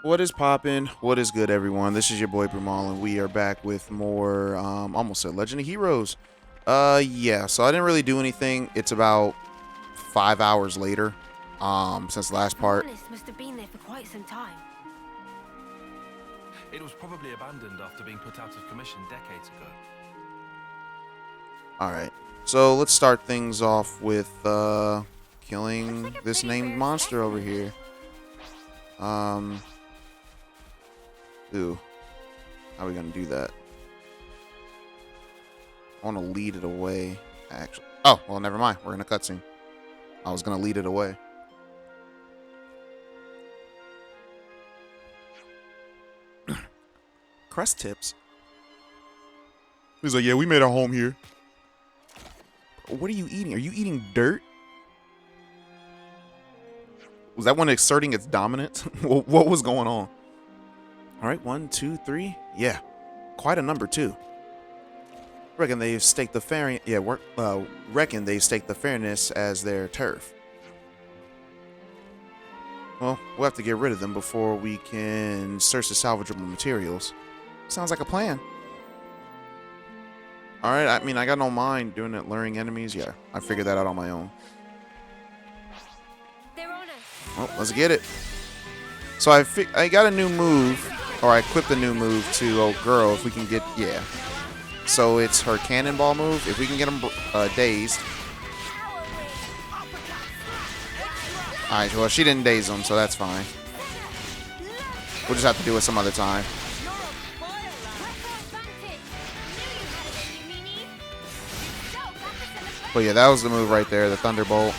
What is poppin'? What is good, everyone? This is your boy Brumal, and we are back with more, almost said Legend of Heroes. Yeah, so I didn't really do anything. It's about 5 hours later, since the last The part. harness must have been there for quite some time. It was probably abandoned after being put out of commission decades ago. Alright, so let's start things off with, Looks killing like a this pretty named rare monster over specimen. here. Ooh, how are we gonna do that? I want to lead it away, actually. Oh, well, never mind. We're in a cutscene. I was gonna lead it away. Crest tips. He's like, yeah, we made our home here. What are you eating? Are you eating dirt? Was that one exerting its dominance? What was going on? All right, 1, 2, 3. Yeah, quite a number too. Reckon they've staked the fair. Yeah, reckon they staked the fairness as their turf. Well, we'll have to get rid of them before we can search the salvageable materials. Sounds like a plan. All right, I mean, I got no mind doing it, luring enemies. Yeah, I figured that out on my own. They're on us. Well, let's get it. So I got a new move, or I equipped a new move to old girl. If we can get, yeah. So it's her cannonball move. If we can get them dazed. All right, well, she didn't daze them, so that's fine. We'll just have to do it some other time. But yeah, that was the move right there, the Thunderbolt.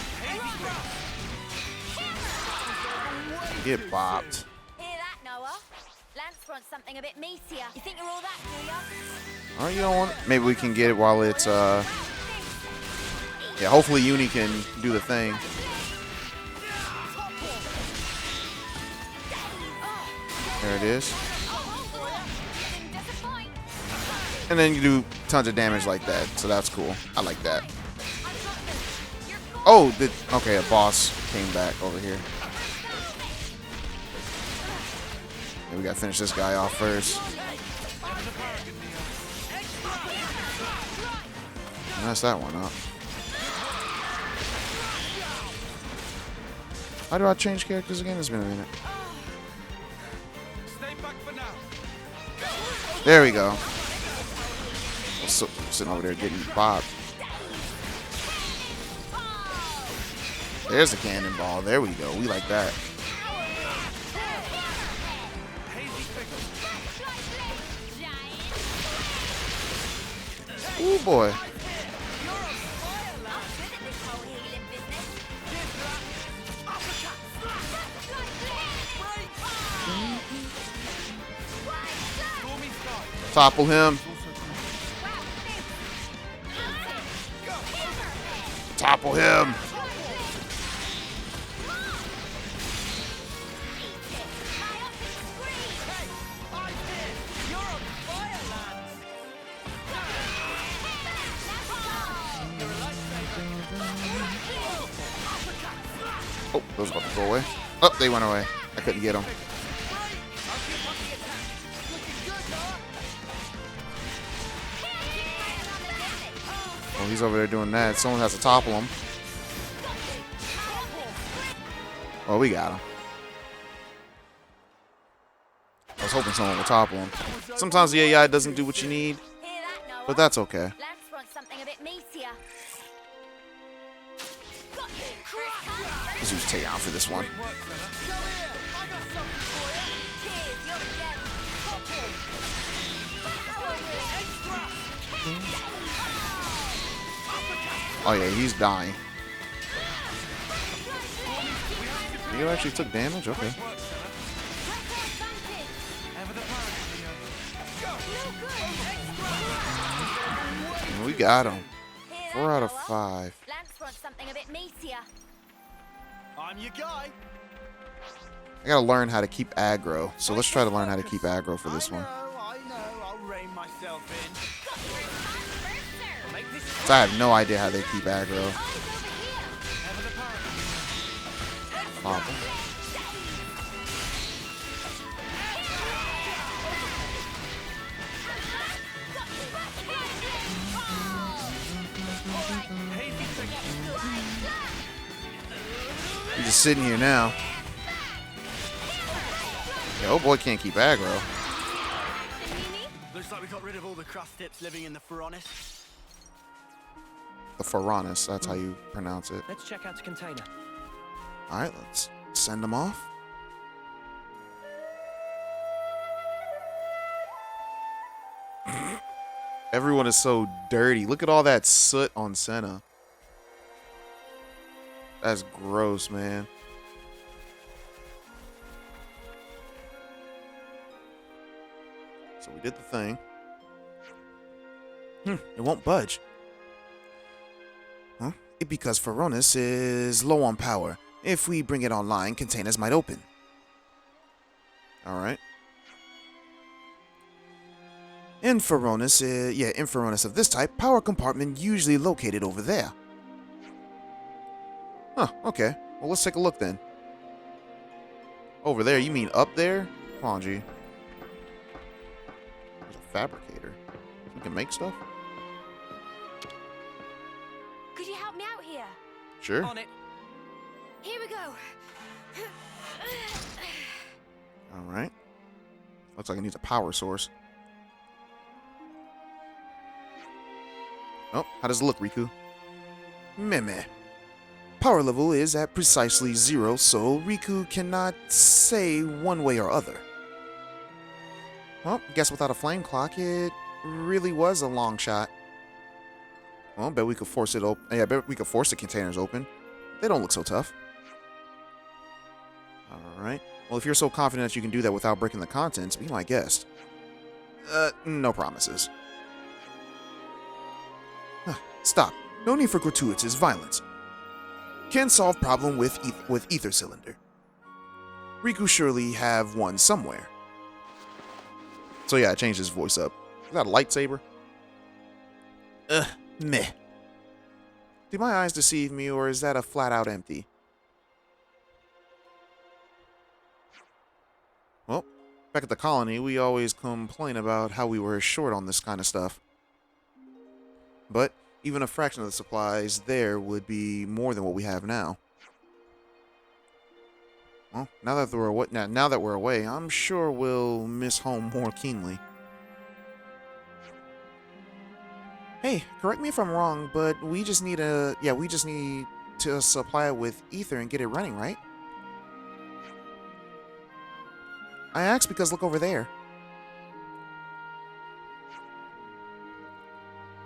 Get bopped. Hear that, Noah? Lance wants something a bit meatier. You think you're all that, do ya? Oh, you don't want it? Maybe we can get it while it's, yeah, hopefully Uni can do the thing. There it is. And then you do tons of damage like that, so that's cool. I like that. Oh, okay, a boss came back over here. Yeah, we gotta finish this guy off first. Mess that one up. How do I change characters again? It's been a minute. There we go. Sitting over there getting bopped. There's the cannonball. There we go. We like that. Ooh, boy. Topple him. Topple him. Oh, those about to go away. Oh, they went away. I couldn't get them. Oh, he's over there doing that. Someone has to topple him. Oh, we got him. I was hoping someone would topple him. Sometimes the AI doesn't do what you need, but that's okay. Lance wants something a bit meatier. Let's use takedown for this one. Oh yeah, he's dying. You actually took damage? Okay. We got him. 4 out of 5. Lance wants something a bit meatier. I'm your guy. I gotta learn how to keep aggro. So let's try to learn how to keep aggro for this one. I know. I'll rein myself in. So I have no idea how they keep aggro. Pop him. I'm just sitting here now. Yeah, oh boy can't keep aggro. Looks like we got rid of all the crust tips living in the Furonis. The Furonis, that's how you pronounce it. Let's check out the container. Alright, let's send them off. Everyone is so dirty. Look at all that soot on Senna. That's gross, man. So we did the thing. It won't budge. Huh? Because Furonis is low on power. If we bring it online, containers might open. Alright. In Furonis of this type, power compartment usually located over there. Huh, okay. Well, let's take a look then. Over there? You mean up there? Come on, G. There's a fabricator. You can make stuff? Could you help me out here? Sure. On it. Here we go. Alright. Looks like it needs a power source. Oh, how does it look, Riku? Meh. Power level is at precisely 0, so Riku cannot say one way or other. Well, guess without a flame clock, it really was a long shot. Well, bet we could force it open. Yeah, I bet we could force the containers open. They don't look so tough. Alright. Well, if you're so confident that you can do that without breaking the contents, be my guest. No promises. Stop. No need for gratuitous violence. Can solve problem with ether cylinder. Riku surely have one somewhere. So yeah, I changed his voice up. Is that a lightsaber? Meh. Do my eyes deceive me, or is that a flat out empty? Well, back at the colony, we always complain about how we were short on this kind of stuff. But even a fraction of the supplies there would be more than what we have now. Well, now that we're away, I'm sure we'll miss home more keenly. Hey, correct me if I'm wrong, but we just need to supply it with ether and get it running, right? I asked because look over there.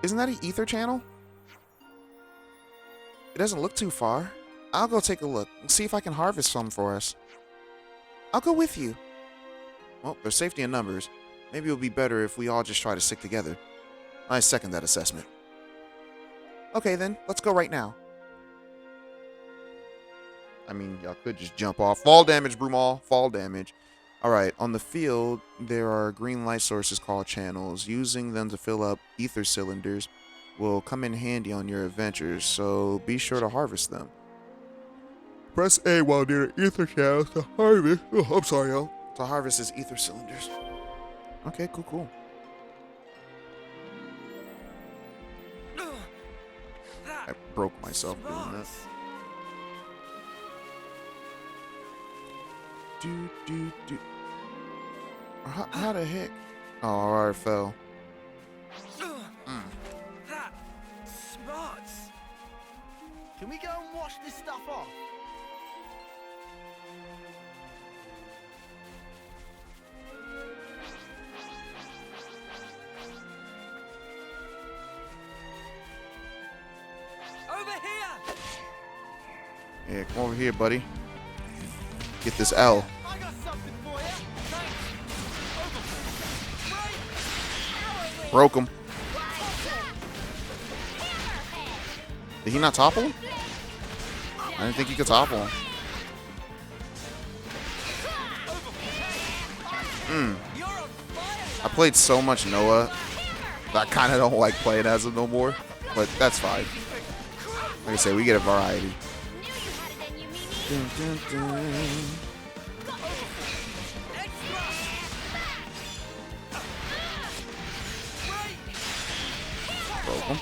Isn't that an ether channel? It doesn't look too far. I'll go take a look and see if I can harvest some for us. I'll go with you. Well, there's safety in numbers. Maybe it'll be better if we all just try to stick together. I second that assessment. Okay then, let's go right now. I mean, y'all could just jump off. Fall damage, Brumal. Fall damage. Alright, on the field, there are green light sources called channels. Using them to fill up ether cylinders will come in handy on your adventures, so be sure to harvest them. Press A while near the ether channels to harvest. Oh, I'm sorry, y'all. To harvest his ether cylinders. Okay, cool. I broke myself doing that. Do. How the heck? Oh, alright, fell. That smarts. Can we go and wash this stuff off? Over here! Yeah, come over here, buddy. Get this L. I got something for you. Broke him. Did he not topple him? I didn't think he could topple him. I played so much Noah that I kind of don't like playing as him no more. But that's fine. Like I said, we get a variety. Dun, dun, dun. Broke him.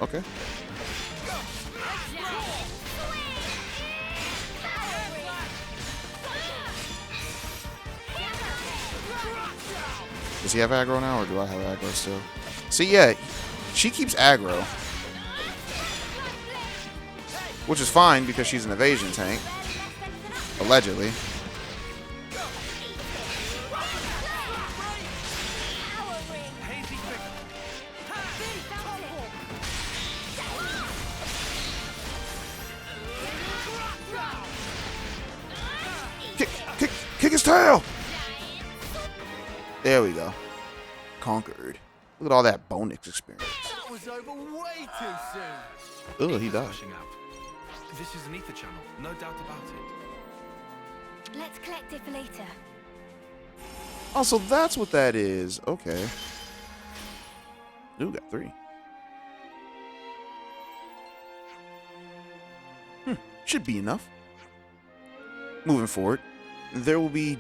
Okay. Does he have aggro now, or do I have aggro still? See, yeah, she keeps aggro. Which is fine, because she's an evasion tank. Allegedly. Kick his tail! There we go. Conquered. Look at all that bonus experience. That was over way too soon. Ugh, he died. Pushing out. This is an ether channel, no doubt about it. Let's collect it for later. Oh, so that's what that is. Okay. Ooh, got 3. Should be enough. Moving forward, there will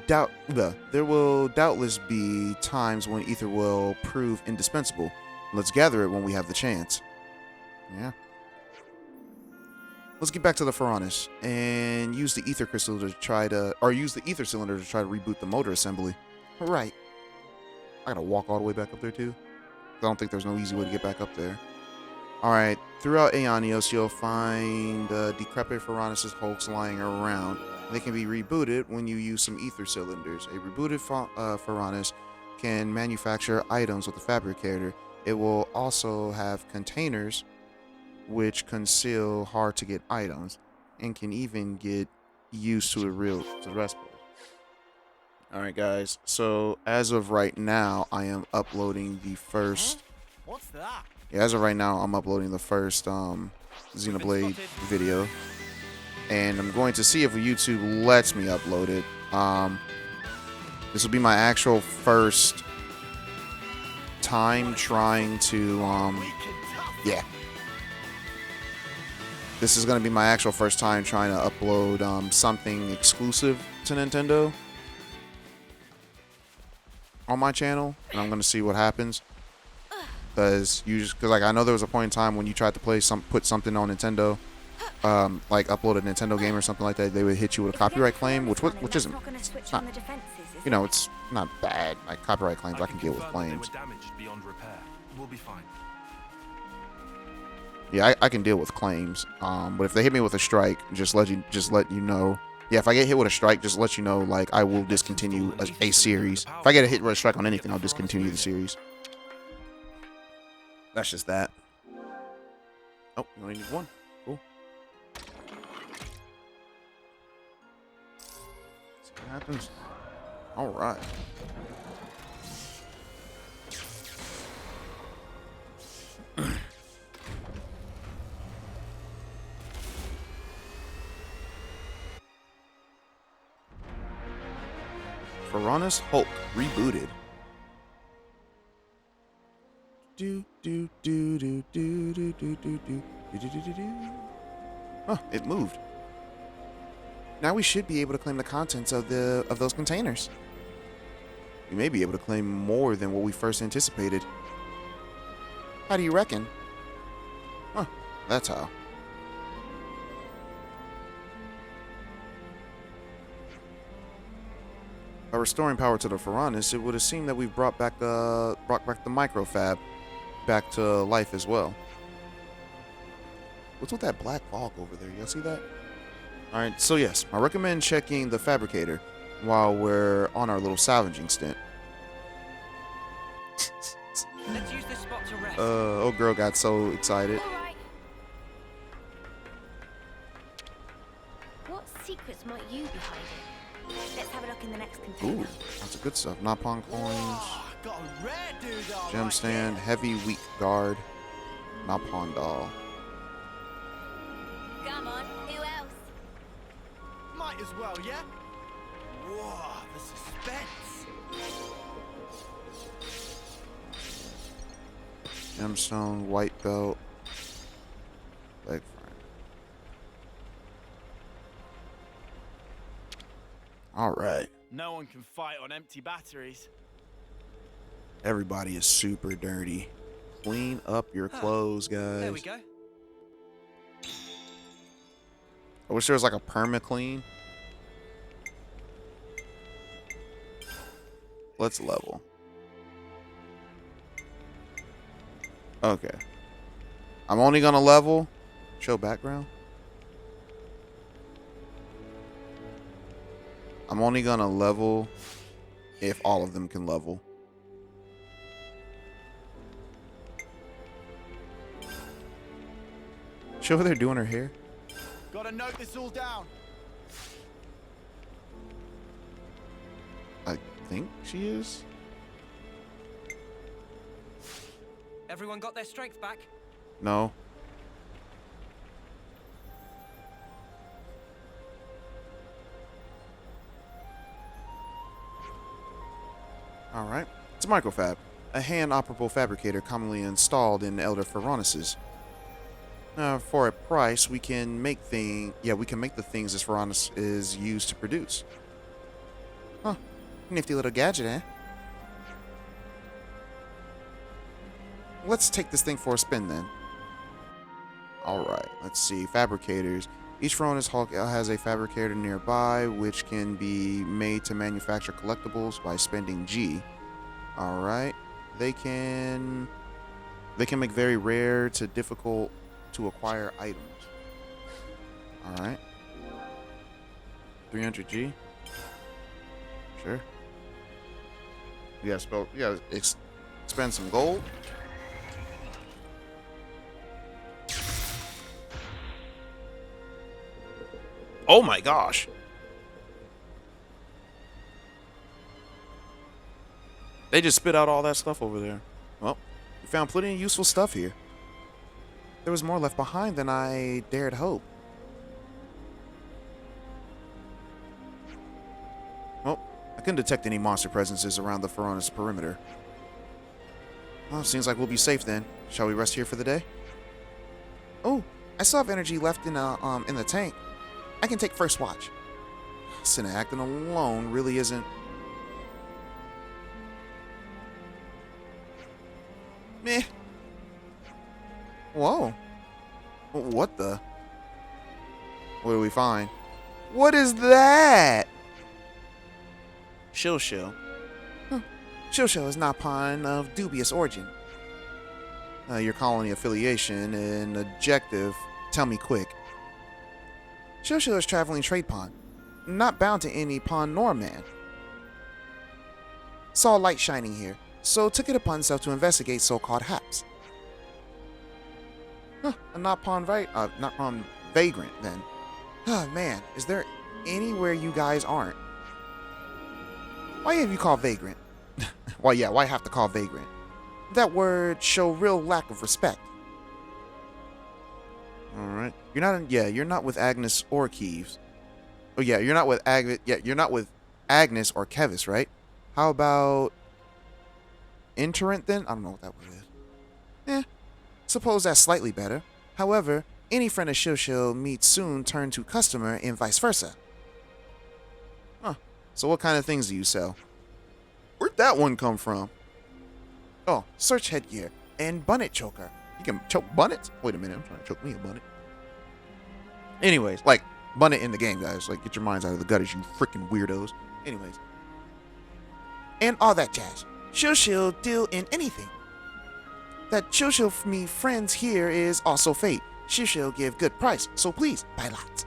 doubtless be times when ether will prove indispensable. Let's gather it when we have the chance. Yeah. Let's get back to the Pharaonis and use the ether crystal to try to, or use the ether cylinder to try to reboot the motor assembly. Right. I gotta walk all the way back up there too. I don't think there's no easy way to get back up there. Alright, throughout Aeonios, you'll find decrepit Pharaonis' hulks lying around. They can be rebooted when you use some ether cylinders. A rebooted Pharaonis can manufacture items with the fabricator. It will also have containers which conceal hard to get items and can even get used to the rest of it. Alright guys, so as of right now, I am uploading the first... What's that? Yeah, as of right now, I'm uploading the first Xenoblade video. And I'm going to see if YouTube lets me upload it. This will be my actual first time trying to... yeah. This is going to be my actual first time trying to upload something exclusive to Nintendo on my channel, and I'm going to see what happens. Because like I know there was a point in time when you tried to put something on Nintendo, like upload a Nintendo game or something like that, they would hit you with a copyright claim, which isn't, it's not, you know, it's not bad. Like copyright claims, I can deal with claims. We'll be fine. Yeah, I can deal with claims. But if they hit me with a strike, just let you know. Yeah, if I get hit with a strike, just let you know, like, I will discontinue a series. If I get a hit with a strike on anything, I'll discontinue the series. That's just that. Oh, you only need 1. Cool. See what happens. All right. Pharaonis Hulk rebooted. Oh, it moved. Now we should be able to claim the contents of those containers. We may be able to claim more than what we first anticipated. How do you reckon? Huh, that's how. By restoring power to the Pharaonis, it would have seemed that we've brought back the microfab back to life as well. What's with that black fog over there? Y'all see that? Alright, so yes, I recommend checking the fabricator while we're on our little salvaging stint. Let's use this spot to rest. Oh girl got so excited. All right. What secrets might you be hiding? Let's have a look in the next container. Ooh, that's a good stuff. Napon coins, Oh, got a rare dude gemstand, heavy weak guard, Napon doll. Come on, who else? Might as well, yeah? Whoa, the suspense. Gemstone, white belt, leg frame. All right. No one can fight on empty batteries. Everybody is super dirty. Clean up your clothes, There we guys. go. I wish there was like a perma clean. Let's level. Okay. I'm only gonna level. Show background. I'm only gonna level if all of them can level. Show her they're doing her hair. Gotta note this all down. I think she is. Everyone got their strength back? No. All right. It's a microfab, a hand-operable fabricator commonly installed in Elder Pharaoneses. For a price, we can make we can make the things this Pharaones is used to produce. Huh. Nifty little gadget, eh? Let's take this thing for a spin then. Alright, let's see. Fabricators. Each Pharaones Hulk has a fabricator nearby, which can be made to manufacture collectibles by spending G. Alright. They can make very rare to difficult to acquire items. Alright. 300 G. Sure. You gotta expend some gold. Oh my gosh. They just spit out all that stuff over there. Well, we found plenty of useful stuff here. There was more left behind than I dared hope. Well, I couldn't detect any monster presences around the Pharaones perimeter. Well, seems like we'll be safe then. Shall we rest here for the day? Oh, I still have energy left in the tank. I can take first watch. Sinna acting alone really isn't. Meh. Whoa. What the? What do we find? What is that? Shilshil. Huh. Shilshil is not pawn of dubious origin. Your colony affiliation and objective. Tell me quick. Shilshil is traveling trade pawn, not bound to any pawn nor man. Saw a light shining here, so took it upon self to investigate so-called haps. Huh, a not pawn vagrant then. Oh man, is there anywhere you guys aren't? Why have you called vagrant? Why have to call vagrant? That word show real lack of respect. All right, you're not with Agnes or Keeves. Oh yeah, you're not with Agnes or Kevis, right? How about Interent then? I don't know what that word is. Suppose that's slightly better. However, any friend of Shilshil meets soon turn to customer and vice versa. Huh. So what kind of things do you sell? Where'd that one come from? Oh, search headgear and bunnet choker. You can choke bunnets? Wait a minute, I'm trying to choke me a bunnet. Anyways, like, bunnet in the game, guys. Like, get your minds out of the gutters, you freaking weirdos. Anyways. And all that jazz. Shilshil deal in anything. That Shilshil me friends here is also fate. Shilshil give good price, so please, buy lots.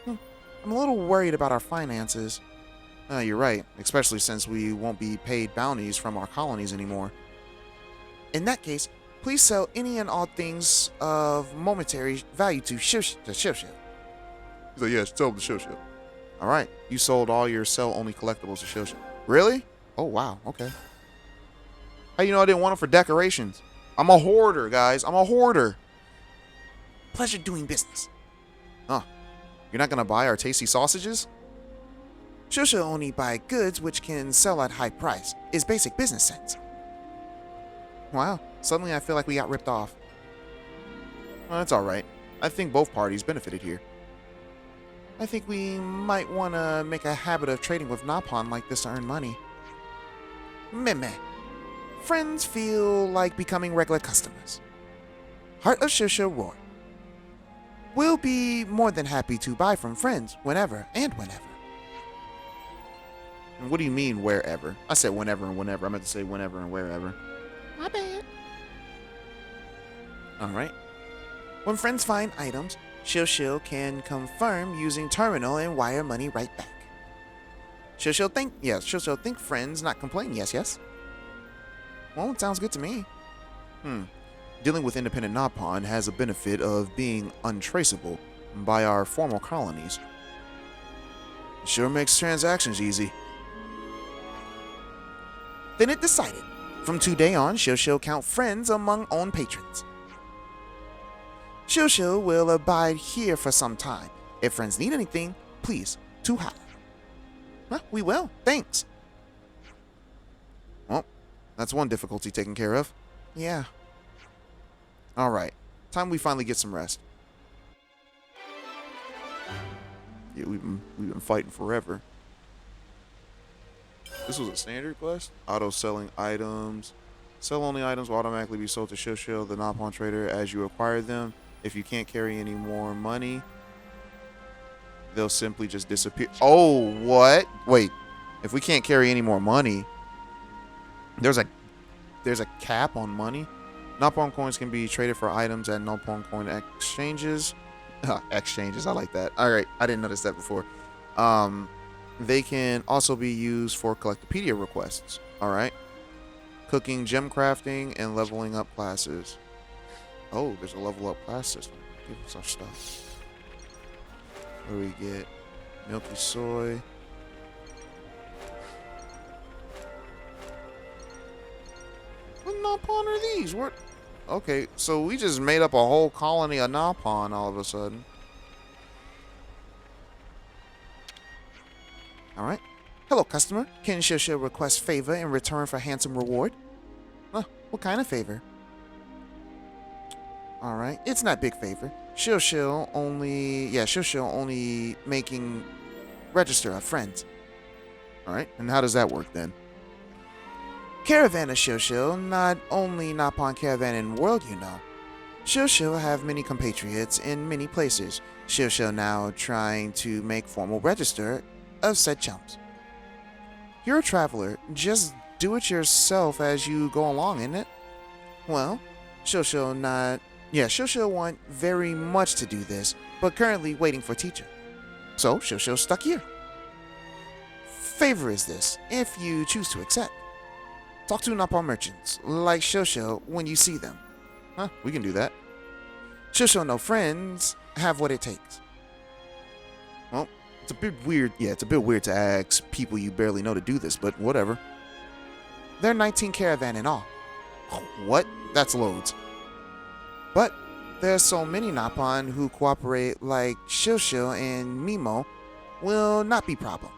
I'm a little worried about our finances. You're right, especially since we won't be paid bounties from our colonies anymore. In that case, please sell any and all things of momentary value to Shilshil. He's like, yeah, sell the Shilshil. All right, you sold all your sell-only collectibles to Shilshil. Really? Oh, wow, okay. How you know I didn't want them for decorations? I'm a hoarder, guys. I'm a hoarder. Pleasure doing business. Huh. You're not going to buy our tasty sausages? Shilshil only buy goods which can sell at high price. Is basic business sense. Wow, suddenly I feel like we got ripped off. Well, that's alright. I think both parties benefited here. I think we might want to make a habit of trading with Napon like this to earn money. Meh. friends feel like becoming regular customers. Heart of Shosho Roar. We'll be more than happy to buy from friends whenever and whenever. And what do you mean wherever? I said whenever and whenever. I meant to say whenever and wherever. My bad. Alright. When friends find items, Shosho can confirm using terminal and wire money right back. Shosho think friends, not complain. Yes. Well, it sounds good to me. Dealing with independent Napon has a benefit of being untraceable by our formal colonies. It sure makes transactions easy. Then it decided. From today on, Shosho count friends among own patrons. Shosho will abide here for some time. If friends need anything, please, to holler. Well, we will. Thanks. Well, that's one difficulty taken care of. Yeah. Alright. Time we finally get some rest. Yeah, we've been fighting forever. This was a standard quest. Auto selling items. Sell only items will automatically be sold to Shosho, the Napon trader, as you acquire them. If you can't carry any more money, they'll simply just disappear. Oh, what? Wait. If we can't carry any more money, there's a cap on money. Napon coins can be traded for items at Napon coin exchanges. Exchanges, I like that. All right, I didn't notice that before. They can also be used for Collectopedia requests. All right. Cooking, gem crafting, and leveling up classes. Oh, there's a level up class system. Give us our stuff. What do we get? Milky soy. What Napon are these? What? Okay, so we just made up a whole colony of Napon all of a sudden. Alright. Hello, customer. Can Shosho request favor in return for handsome reward? What kind of favor? Alright, it's not big favor. Shosho only making register of friends. Alright, and how does that work then? Caravan of Shosho, not only Napon caravan in world, you know. Shosho have many compatriots in many places. Shosho now trying to make formal register of said chumps. You're a traveler. Just do it yourself as you go along, isn't it? Well, Shosho want very much to do this, but currently waiting for teacher. So Shosho stuck here. Favor is this, if you choose to accept. Talk to Napon merchants, like Shosho, when you see them. We can do that. Shosho no friends have what it takes. Well, it's a bit weird. Yeah, it's a bit weird to ask people you barely know to do this, but whatever. There are 19 caravan in all. What? That's loads. But there are so many Napon who cooperate like Shosho and Mimo will not be problem.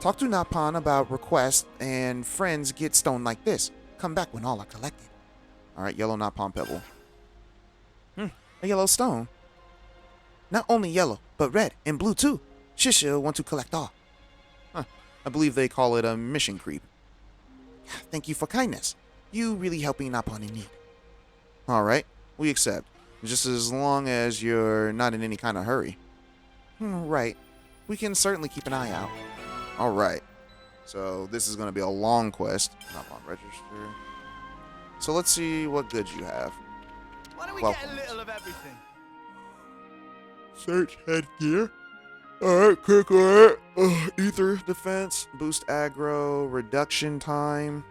Talk to Napon about requests and friends get stone like this. Come back when all are collected. Alright, yellow Napon pebble. A yellow stone. Not only yellow, but red and blue too. Shosho want to collect all. I believe they call it a mission creep. Thank you for kindness. You really helping Napon in need. Alright, we accept. Just as long as you're not in any kind of hurry. Right. We can certainly keep an eye out. Alright. So this is going to be a long quest. Napon register. So let's see what goods you have. Why don't we get a little of everything? Search headgear. Alright, click on it. Ether defense, boost aggro, reduction time.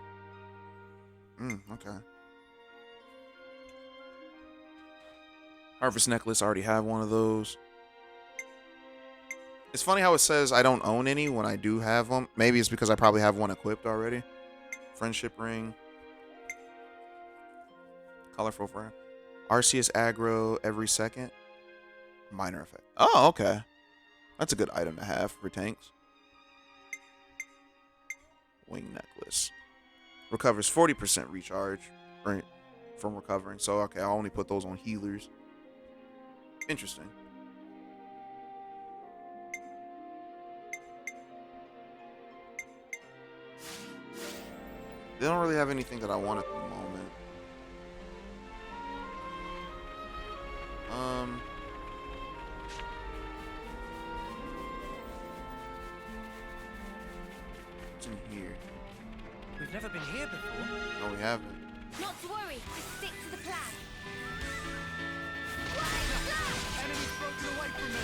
Okay. Harvest necklace, I already have one of those. It's funny how it says I don't own any when I do have them. Maybe it's because I probably have one equipped already. Friendship ring. Colorful friend. Arceus aggro every second. Minor effect. Oh, okay. That's a good item to have for tanks. Wing necklace. Recovers 40% recharge right, from recovering. So, okay, I'll only put those on healers. Interesting. They don't really have anything that I want at the moment. What's in here? We've never been here before. No, we haven't. Not to worry, just stick to the plan. Enemy's broken away from me.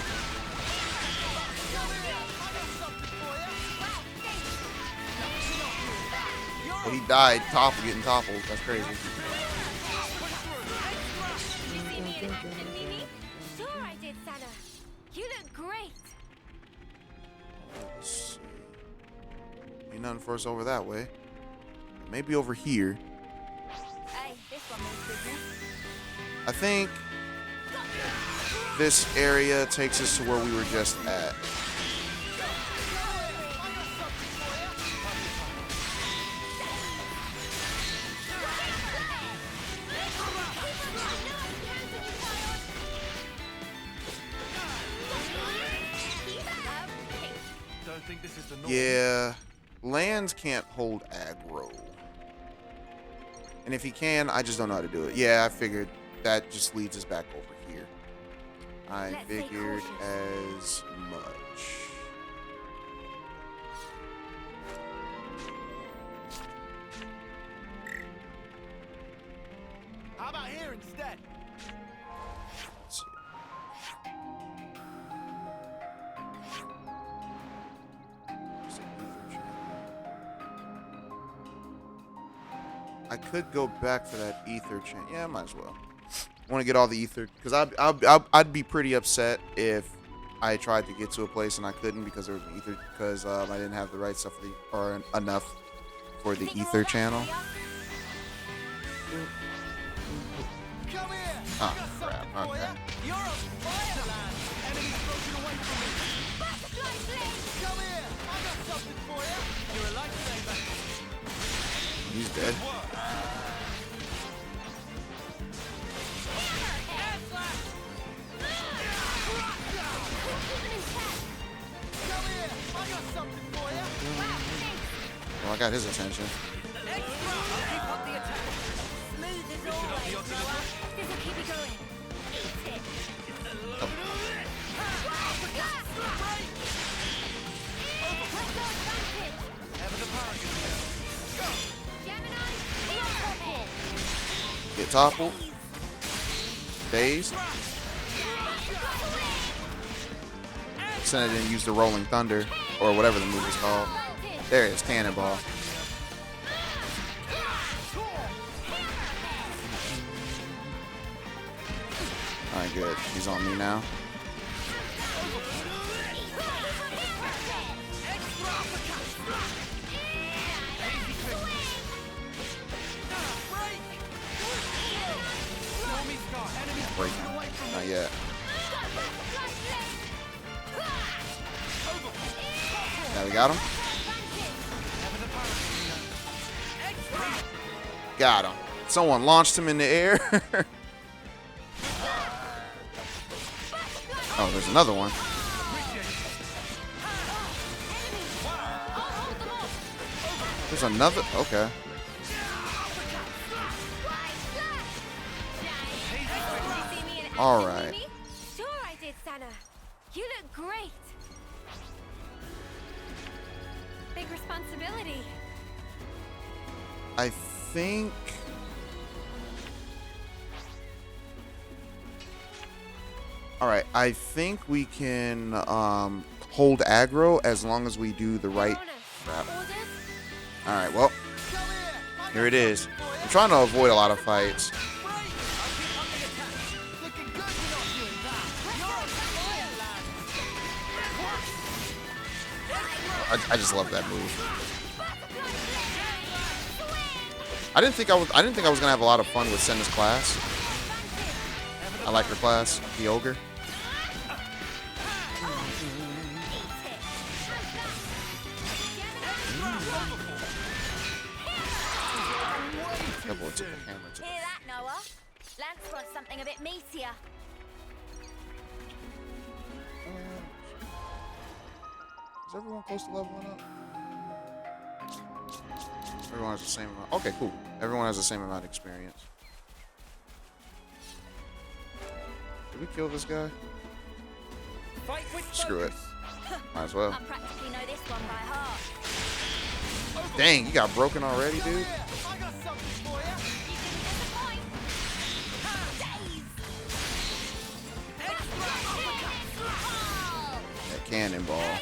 Come here, I got something for you. Oh, he died getting toppled. That's crazy. Did you see me and see me? Sure I did, Sana. You look great. Let's see. Ain't nothing for us over that way. Maybe over here. Hey, this one means business. I think this area takes us to where we were just at. Don't think this is the norm. Yeah, lands can't hold aggro. And if he can, I just don't know how to do it. Yeah, I figured that just leads us back over here. I Let's stay figured cautious. as much. How about here instead? Let's see. There's an ether channel. I could go back for that ether channel. Yeah, I might as well. I want to get all the ether because I'd be pretty upset if I tried to get to a place and I couldn't because there was an ether because I didn't have the right stuff for or enough for the Think you're ether all back, channel. are ya? Come here. Ah, I got something crap, for okay. you. You're on fire, lad. Enemy's broken away from me. Butterfly flame! Come here. I got something for you. You're a lifesaver. He's dead. Come here. I got something for you. Well, I got his attention. Keep up the attack. Smooth as always, Noah. This'll keep you going. Eat it. Ever the target. Gemini, hit. Get toppled. Dazed. Senna didn't use the Rolling Thunder or whatever the move is called. There it is, Cannonball. Alright, good. He's on me now. Breaking. Not yet. Now we got him. Got him. Someone launched him in the air. Oh, there's another one. There's another. Okay. All right. Sure I did, Sana. You look great. Big responsibility. I think. All right. I think we can hold aggro as long as we do the right. Crap. Orders? All right. Well, here it is. I'm trying to avoid a lot of fights. Looking good, you're not doing that. You're on fire, lad. I just love that move. I didn't think I was gonna have a lot of fun with Senna's class. I like her class, the ogre. That boy took a hammer to the Hear that, Noah? Lance wants something a bit meatier. Is everyone close to leveling up? Everyone has the same amount. Okay, cool. Everyone has the same amount of experience. Did we kill this guy? Fight with Screw it. focus. Might as well. I practically know this one by heart. Dang, you got broken already, dude? I got something for you. You didn't disappoint. Days. That cannonball.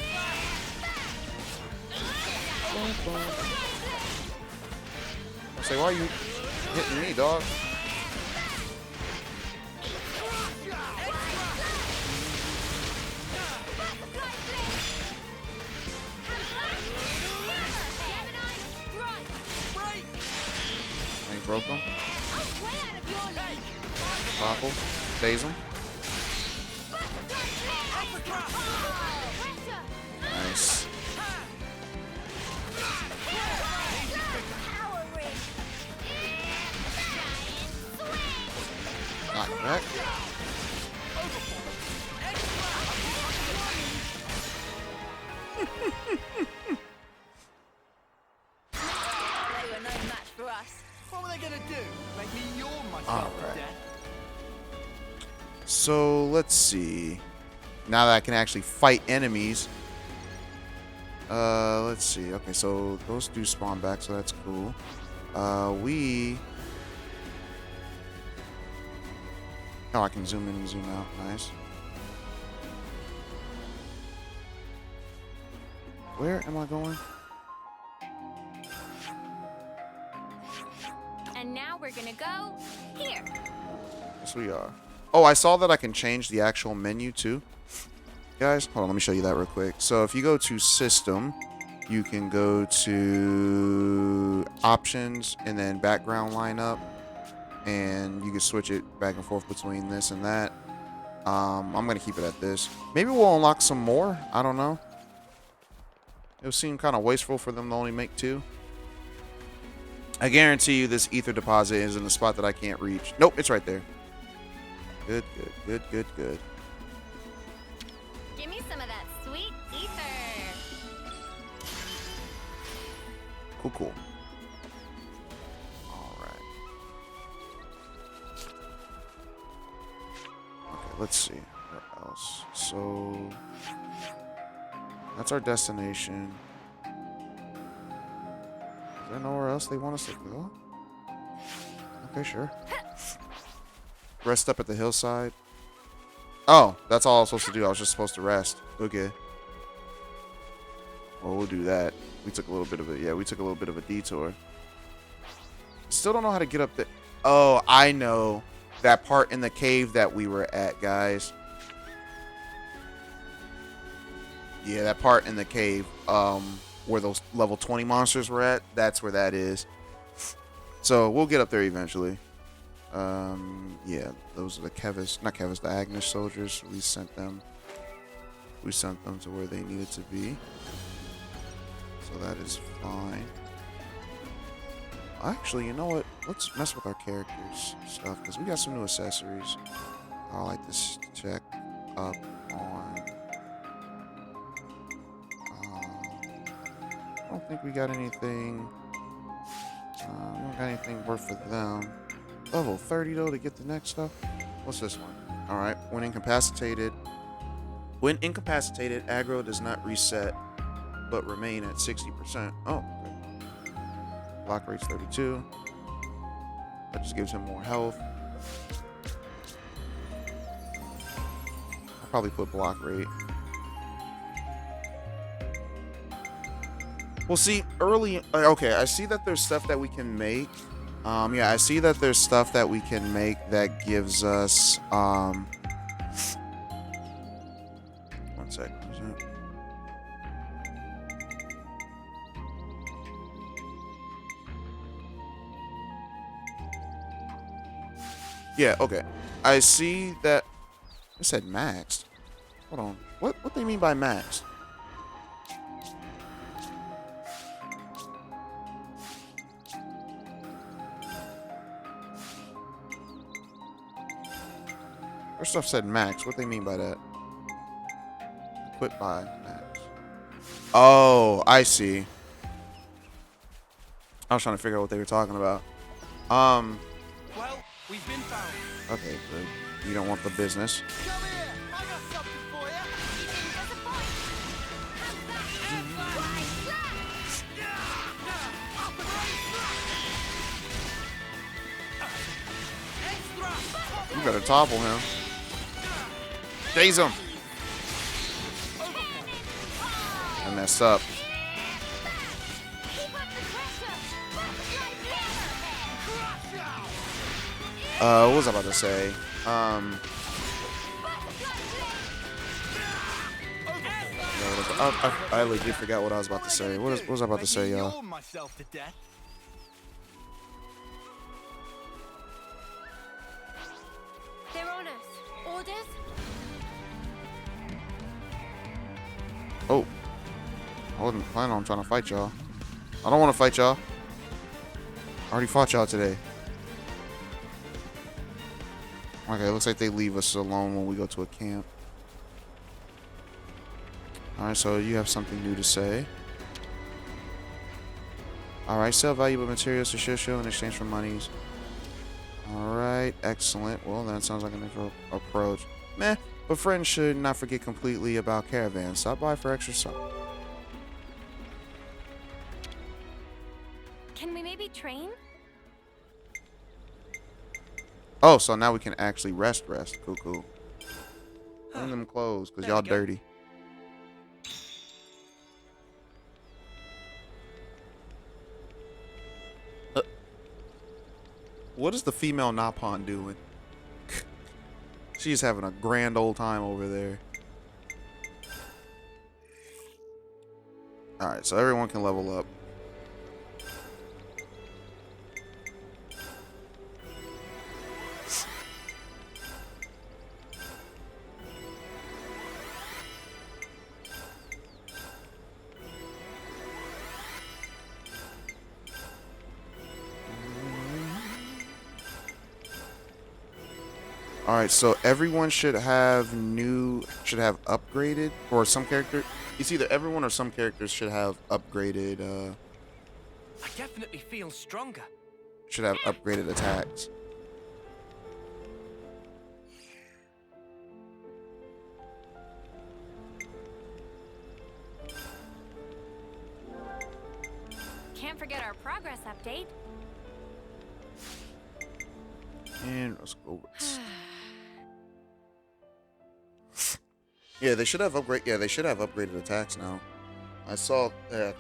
Say, why are you hitting me, dog? Ain't broke him. Pop him. Phase him. Nice. Knock back. They were no match for us. What were they gonna do? Make me yawn myself All to right. death? So let's see. Now that I can actually fight enemies. Let's see. Okay, so those do spawn back, so that's cool. Oh, I can zoom in and zoom out. Nice. Where am I going? And now we're gonna go here. Yes, we are. Oh, I saw that I can change the actual menu too. Guys, hold on, let me show you that real quick. So if you go to System, you can go to Options and then Background Lineup. And you can switch it back and forth between this and that. I'm going to keep it at this. Maybe we'll unlock some more. I don't know. It would seem kind of wasteful for them to only make 2. I guarantee you this ether deposit is in the spot that I can't reach. Nope, it's right there. Good, good, good, good, good. Give me some of that sweet ether. Cool, cool. All right. Okay, let's see. Where else? So that's our destination. Is there nowhere else they want us to go? Okay, sure. Rest up at the hillside. Oh, that's all I was supposed to do. I was just supposed to rest. Okay. Well, we'll do that. We took a little bit of a detour. Still don't know how to get up there. Oh, I know. That part in the cave that we were at, guys. Yeah, that part in the cave, where those level 20 monsters were at, that's where that is. So we'll get up there eventually. Yeah, those are the the Agnes soldiers. We sent them to where they needed to be. So that is fine. Actually, you know what? Let's mess with our characters stuff because we got some new accessories. I like to check up on. I don't think we got anything. We don't got anything worth for them. Level 30 though to get the next stuff. What's this one? All right. When incapacitated, aggro does not reset, but remain at 60%. Oh, okay. Block rate's 32. That just gives him more health. I'll probably put block rate. We'll see early. Okay, I see that there's stuff that we can make. Yeah, I see that there's stuff that we can make that gives us. 1 sec. Yeah, okay. I see that. It said maxed. Hold on. What do they mean by maxed? Their stuff said max. What they mean by that? Equipped by max. Oh, I see. I was trying to figure out what they were talking about. Well, we've been found. Okay, good. You don't want the business. Come here! I got something for you! You better topple him. Daze him. I messed up. What was I about to say? I legit forgot what I was about to say. What was I about to say, y'all? Myself to death. They're on us. Orders? Oh. I wasn't planning on trying to fight y'all. I don't want to fight y'all. I already fought y'all today. Okay, it looks like they leave us alone when we go to a camp. Alright, so you have something new to say. Alright, sell valuable materials to Shosho in exchange for monies. Alright, excellent. Well, that sounds like an approach. Meh, but friends should not forget completely about caravans. Stop by for extra support. Can we maybe train? Oh, so now we can actually rest. Cool, cool. Clean them clothes, because There y'all we go. dirty. What is the female Napon doing? She's having a grand old time over there. Alright, so everyone can level up. Alright, so everyone should have upgraded, or some character. It's either everyone or some characters should have upgraded, I definitely feel stronger. attacks. Can't forget our progress update. And let's go. Yeah, they should have upgraded attacks now. I saw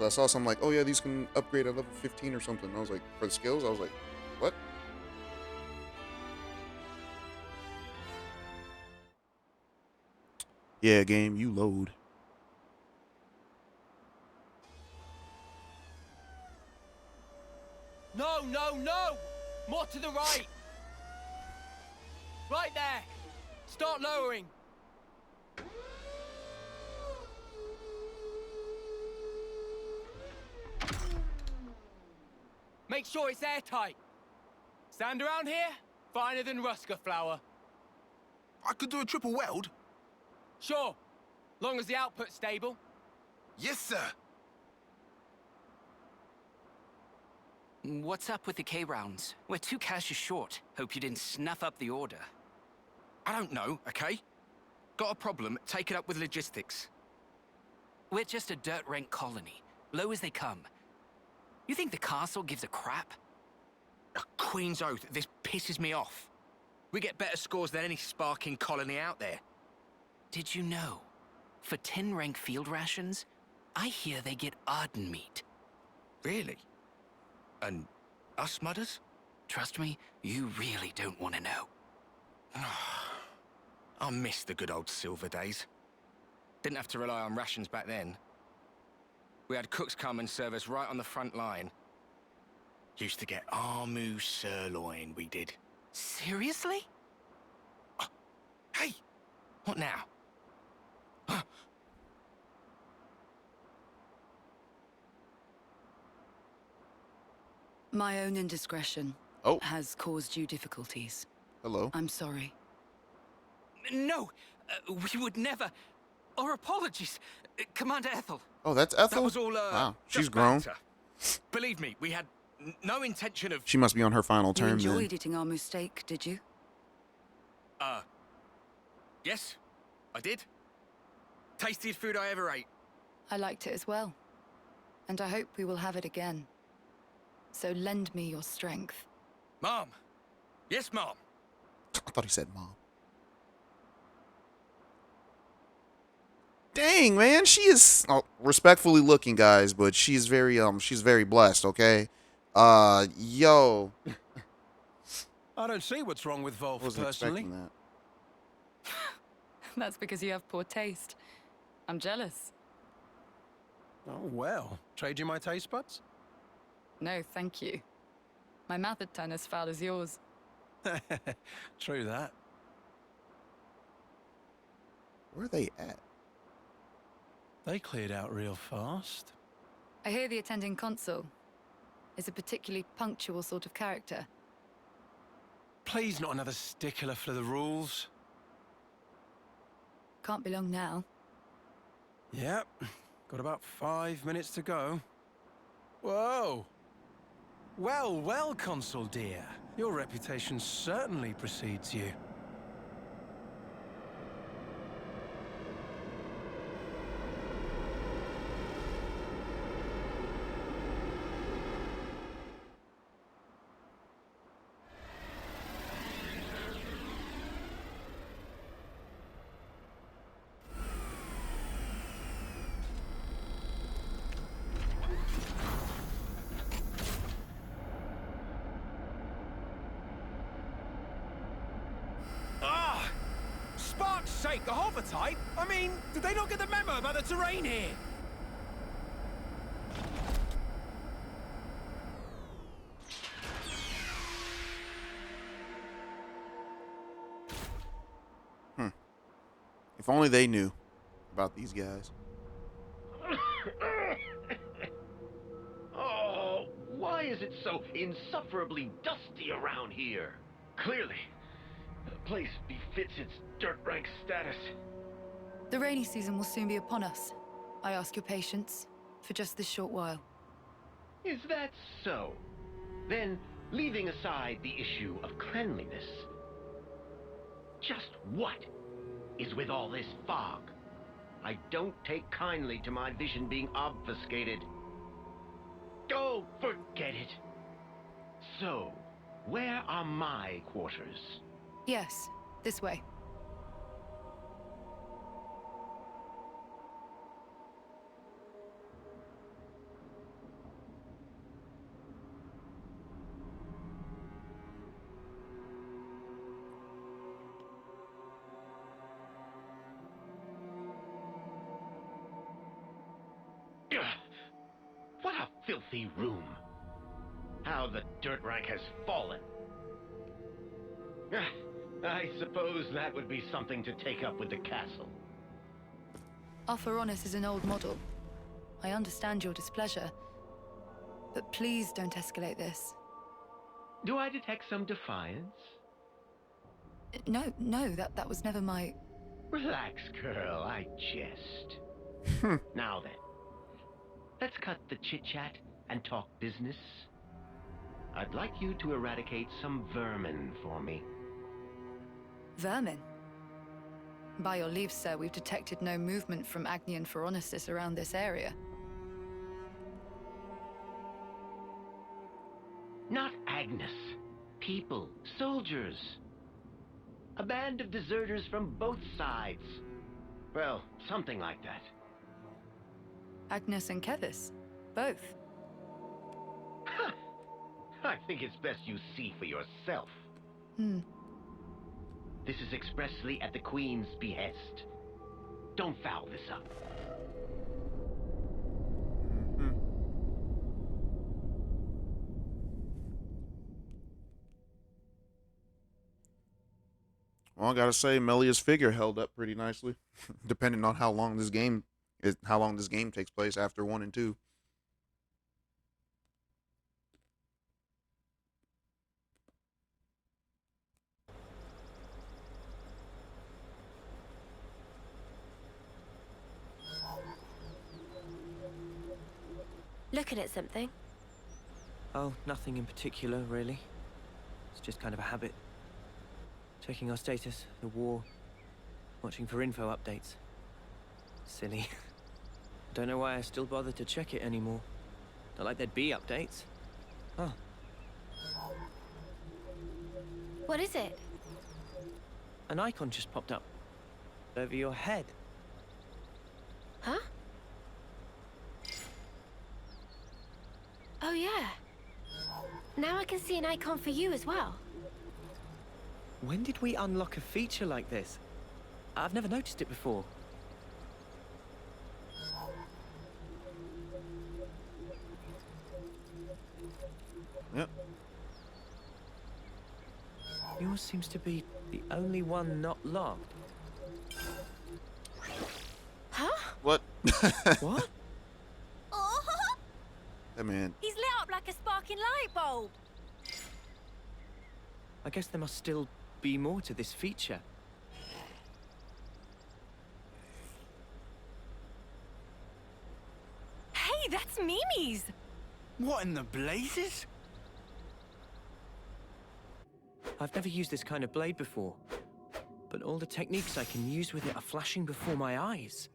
something like, oh yeah, these can upgrade at level 15 or something. I was like, for the skills, I was like, what? Yeah, game, you load. No, no, no! More to the right! Right there! Start lowering! Make sure it's airtight. Sand around here? Finer than Rusker flour. I could do a triple weld. Sure, long as the output's stable. Yes, sir. What's up with the K-rounds? We're 2 caches short. Hope you didn't snuff up the order. I don't know, okay? Got a problem, take it up with logistics. We're just a dirt rank colony, low as they come. You think the castle gives a crap? A Queen's oath, this pisses me off. We get better scores than any sparking colony out there. Did you know? For 10 rank field rations, I hear they get Arden meat. Really? And us mudders? Trust me, you really don't want to know. I miss the good old silver days. Didn't have to rely on rations back then. We had cooks come and serve us right on the front line. Used to get Armu sirloin, we did. Seriously? Hey! What now? My own indiscretion Oh, has caused you difficulties. hello. I'm sorry. No, we would never. Our apologies, Commander Ethel. Oh, that's That Ethel. was all, Wow, she's just grown. banter. Believe me, we had No intention of... She must be on her final You term then. enjoyed eating our steak, did you? Yes, I did. Tastiest food I ever ate. I liked it as well. And I hope we will have it again. So lend me your strength. Mom. Yes, Mom. I thought he said mom. Dang, man, she is respectfully looking, guys, but she's very blessed, okay? Yo, I don't see what's wrong with Wolf, wasn't personally. expecting that. That's because you have poor taste. I'm jealous. Oh, well. Trade you my taste buds? No, thank you. My mouth would turn as foul as yours. True that. Where are they at? They cleared out real fast. I hear the attending consul is a particularly punctual sort of character. Please, not another stickler for the rules. Can't be long now. Yep. Got about 5 minutes to go. Whoa! Well, well, Consul dear. Your reputation certainly precedes you. Ah! Spark's sake, the hover type? I mean, did they not get the memo about the terrain here? If only they knew about these guys. Oh, why is it so insufferably dusty around here? Clearly, the place befits its dirt rank status. The rainy season will soon be upon us. I ask your patience for just this short while. Is that so? Then, leaving aside the issue of cleanliness, just what is with all this fog? I don't take kindly to my vision being obfuscated. Oh, forget it. So, where are my quarters? Yes, this way. Ugh. What a filthy room. How the dirt rank has fallen. I suppose that would be something to take up with the castle. Our Feronis is an old model. I understand your displeasure, but please don't escalate this. Do I detect some defiance? No, that was never my... Relax, girl, I jest. Now then, let's cut the chit-chat and talk business. I'd like you to eradicate some vermin for me. Vermin? By your leave, sir, we've detected no movement from Agnian Feronicis around this area. Not Agnes. People, soldiers. A band of deserters from both sides. Well, something like that. Agnes and Kevis? Both? I think it's best you see for yourself. This is expressly at the Queen's behest. Don't foul this up. Well, I gotta say, Melia's figure held up pretty nicely, depending on how long this game takes place after 1 and 2. Looking at something? Oh, nothing in particular, really. It's just kind of a habit. Checking our status, the war, watching for info updates. Silly. Don't know why I still bother to check it anymore. Not like there'd be updates. Oh, What is it? an icon just popped up. Over your head. Huh? Oh, yeah. Now I can see an icon for you as well. When did we unlock a feature like this? I've never noticed it before. Yep. Yours seems to be the only one not locked. Huh? What? What? Oh, That man. he's lit up like a sparking light bulb. I guess there must still be more to this feature. Hey, that's Mimi's. What in the blazes? I've never used this kind of blade before, but all the techniques I can use with it are flashing before my eyes.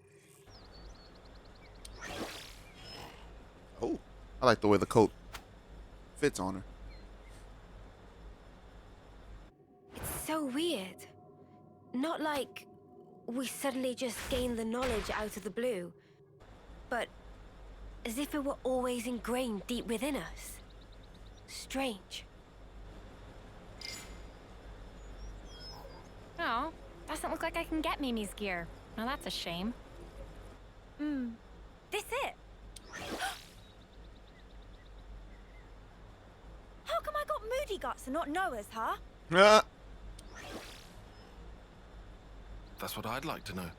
Oh, I like the way the coat fits on her. It's so weird. Not like we suddenly just gained the knowledge out of the blue, but as if it were always ingrained deep within us. Strange. Oh, doesn't look like I can get Mimi's gear. Now that's a shame. This it? How come I got moody guts and not Noah's, huh? Ah. That's what I'd like to know.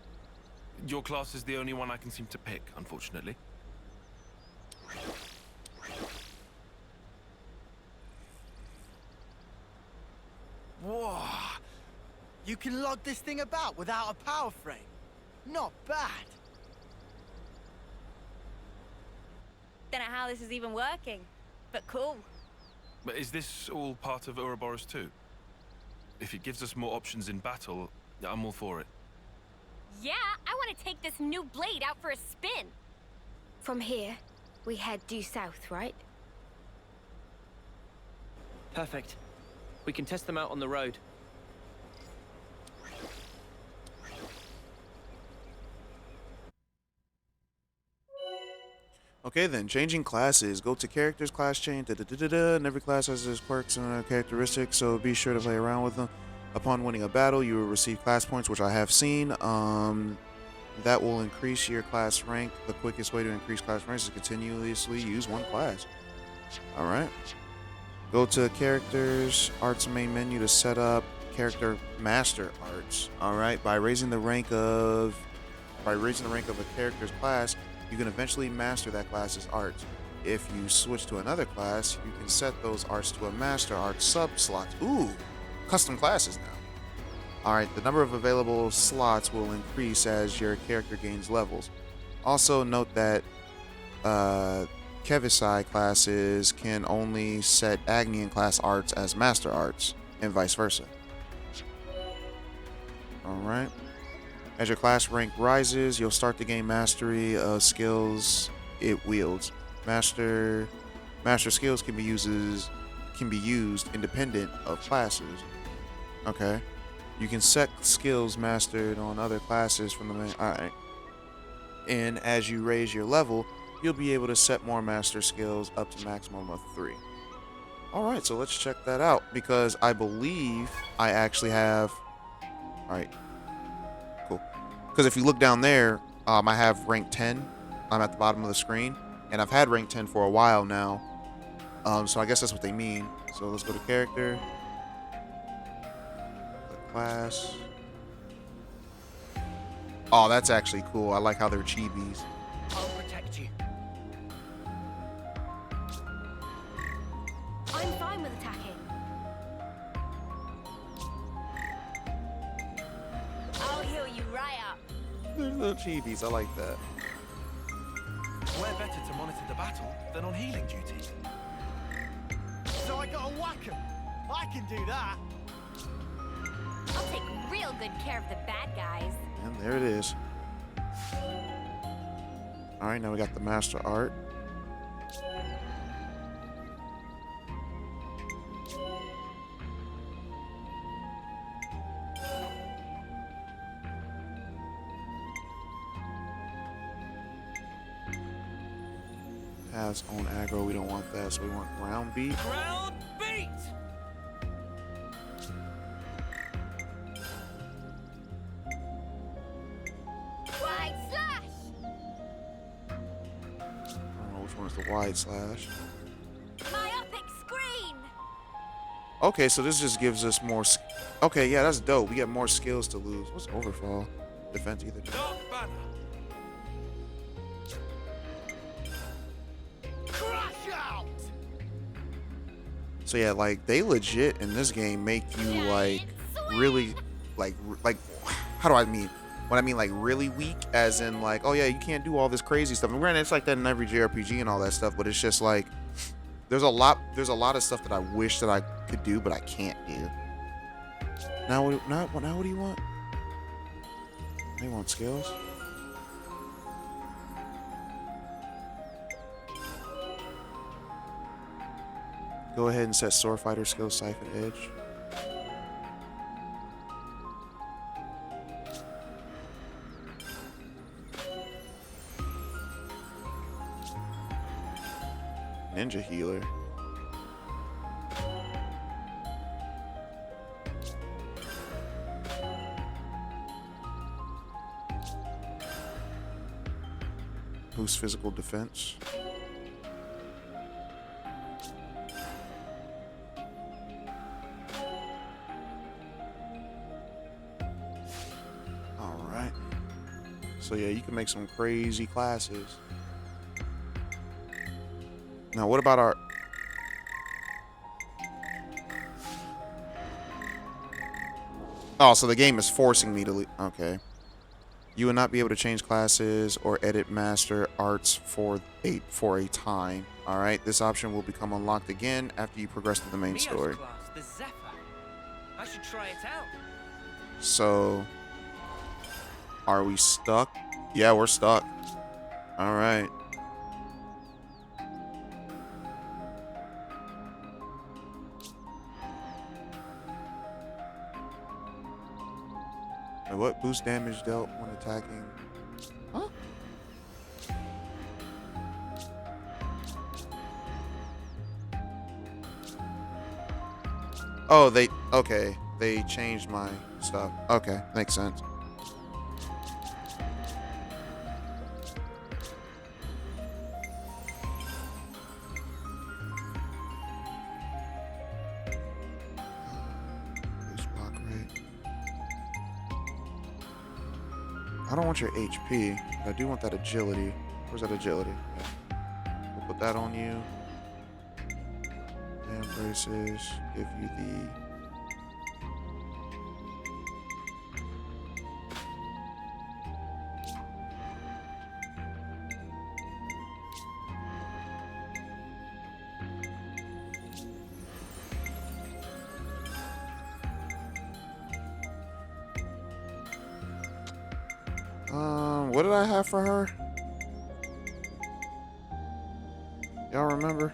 Your class is the only one I can seem to pick, unfortunately. Whoa! You can lug this thing about without a power frame. Not bad. Don't know how this is even working, but cool. But is this all part of Ouroboros too? If it gives us more options in battle, I'm all for it. Yeah, I want to take this new blade out for a spin. From here, we head due south, right? Perfect. We can test them out on the road. Okay then, changing classes. Go to characters, class change, and every class has its quirks and characteristics, so be sure to play around with them. Upon winning a battle, you will receive class points, which I have seen. That will increase your class rank. The quickest way to increase class rank is to continuously use one class. Alright. Go to characters, arts main menu to set up character master arts. Alright, by raising the rank of a character's class, you can eventually master that class's arts. If you switch to another class, you can set those arts to a master art sub-slot. Ooh, custom classes now. Alright, the number of available slots will increase as your character gains levels. Also note that Kevisai classes can only set Agnian class arts as master arts, and vice versa. Alright. As your class rank rises, you'll start to gain mastery of skills it wields. Master skills can be used independent of classes. Okay. You can set skills mastered on other classes from the main. Alright. And as you raise your level, you'll be able to set more master skills up to maximum of 3. Alright, so let's check that out, because I believe I actually have... Alright. Cool. Because if you look down there, I have rank 10. I'm at the bottom of the screen, and I've had rank 10 for a while now. So I guess that's what they mean. So let's go to character. Class. Oh, that's actually cool. I like how they're chibis. I'll protect you. I'm fine with attacking. I'll heal you right up. They're little chibis. I like that. Where better to monitor the battle than on healing duty? gotta whack 'em. I can do that. I'll take real good care of the bad guys. And there it is. All right, now we got the master art. Pass on aggro, we don't want that, so we want ground beat. Ground beat! Wide slash! I don't know which one is the wide slash. Myopic screen! Okay, so this just gives us more. Okay, yeah, that's dope. We get more skills to lose. What's overfall? Defense either. Dark banner! Crash out! So yeah, like they legit in this game make you like really like how do I mean? When I mean like really weak, as in like, oh yeah, you can't do all this crazy stuff. And granted, it's like that in every JRPG and all that stuff, but it's just like there's a lot of stuff that I wish that I could do, but I can't do. Now what do you want? They want skills. Go ahead and set sword fighter skill siphon edge. Ninja healer. Boost physical defense. Alright. So yeah, you can make some crazy classes. Now what about our... Oh, so the game is forcing me to leave. Okay. You will not be able to change classes or edit master arts for a time. All right, this option will become unlocked again after you progress to the main story. Class, the Zephyr. I should try it out. So, are we stuck? Yeah, we're stuck. All right. What boost damage dealt when attacking? Huh? Oh, okay. They changed my stuff. Okay, makes sense. I don't want your HP. I do want that agility. Where's that agility? Yeah. We'll put that on you. And braces. Give you the... What did I have for her? Y'all remember?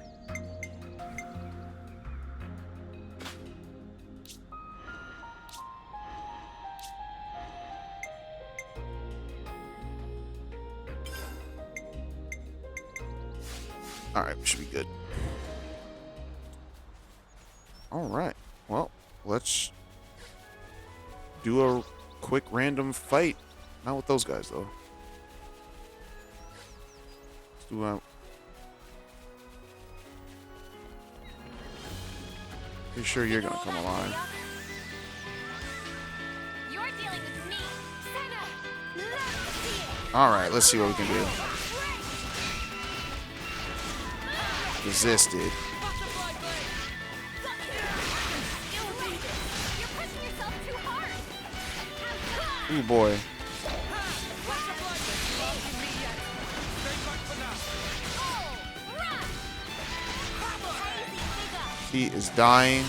All right, we should be good. All right. Well, let's do a quick random fight. Not with those guys, though. Let's do a... Pretty sure you're gonna come alive. You're dealing with me. Alright, let's see what we can do. Resisted. Ooh, boy. He is dying.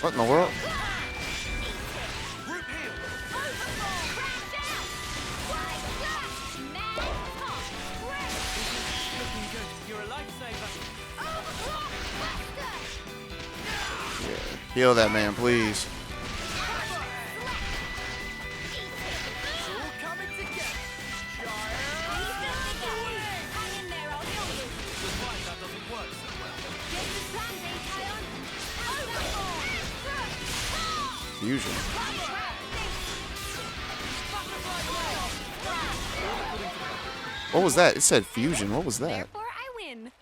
What in the world? Yeah, heal that man, please. Fusion. What was that? It said fusion. What was that? Therefore, I win.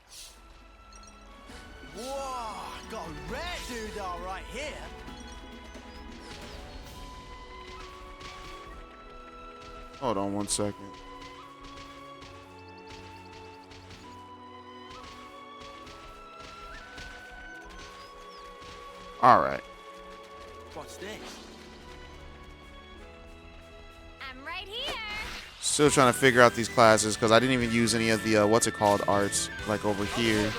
Whoa, got a rare doodah right here. Hold on 1 second. All right. What's this? I'm right here. Still trying to figure out these classes because I didn't even use any of the what's it called arts like over here.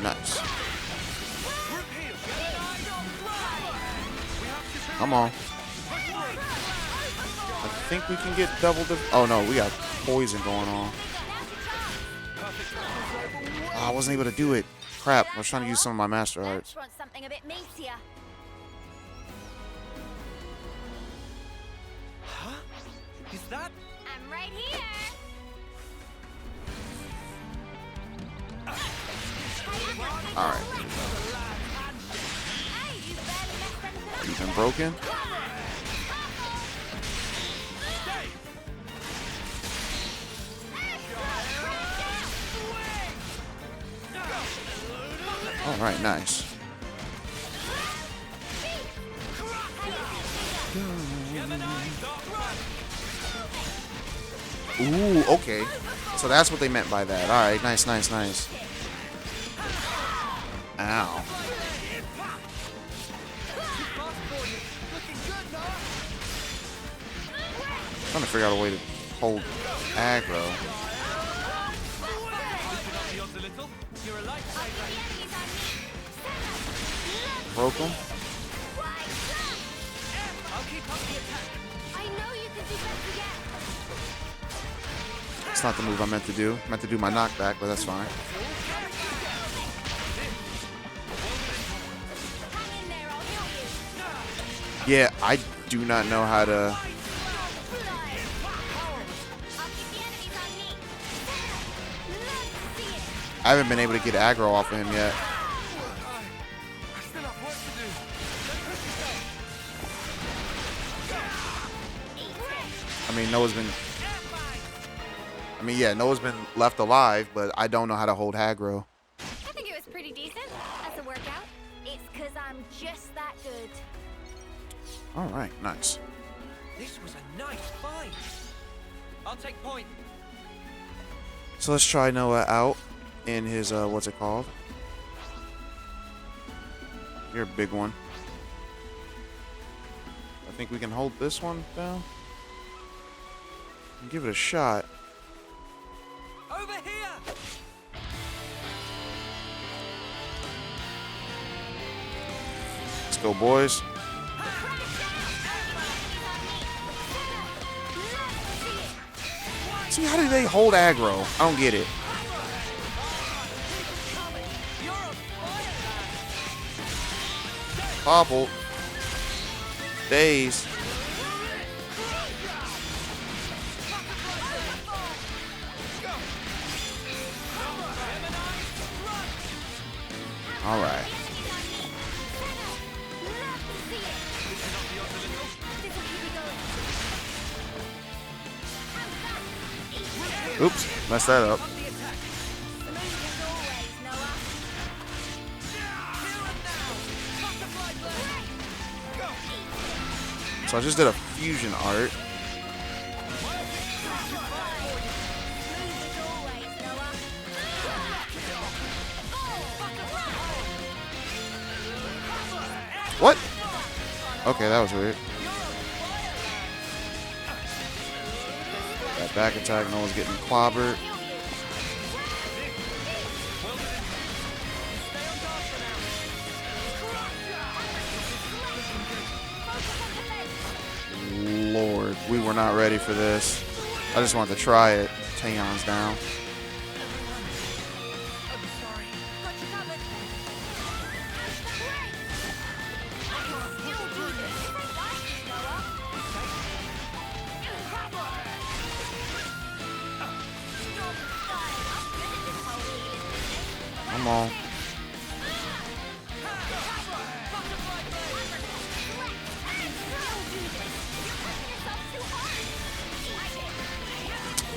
Nice. Come on. I think we can get double the. Oh no, we got poison going on. Oh, I wasn't able to do it. Crap, I was trying to use some of my master arts. Want something a bit meatier. Huh? Is that? I'm right here. All right. You've been broken. All right, nice. Ooh, okay. So that's what they meant by that. All right, nice, nice, nice. Ow. Trying to figure out a way to hold aggro. Broke him. It's not the move I meant to do. I meant to do my knockback, but that's fine. Yeah, I do not know how to. I haven't been able to get aggro off of him yet. I mean, Noah's been. I mean, yeah, Noah's been left alive, but I don't know how to hold aggro. I think it was pretty decent as a workout. It's because I'm just that good. All right, nice. This was a nice fight. I'll take point. So let's try Noah out in his, what's it called? You're a big one. I think we can hold this one down. And give it a shot. Over here. Let's go, boys. See, how do they hold aggro? I don't get it. Popple. Days. All right. Oops, messed that up. So I just did a fusion art. What? Okay, that was weird. That back attack, no one's getting clobbered. Lord, we were not ready for this. I just wanted to try it. Taeyeon's down. Come on.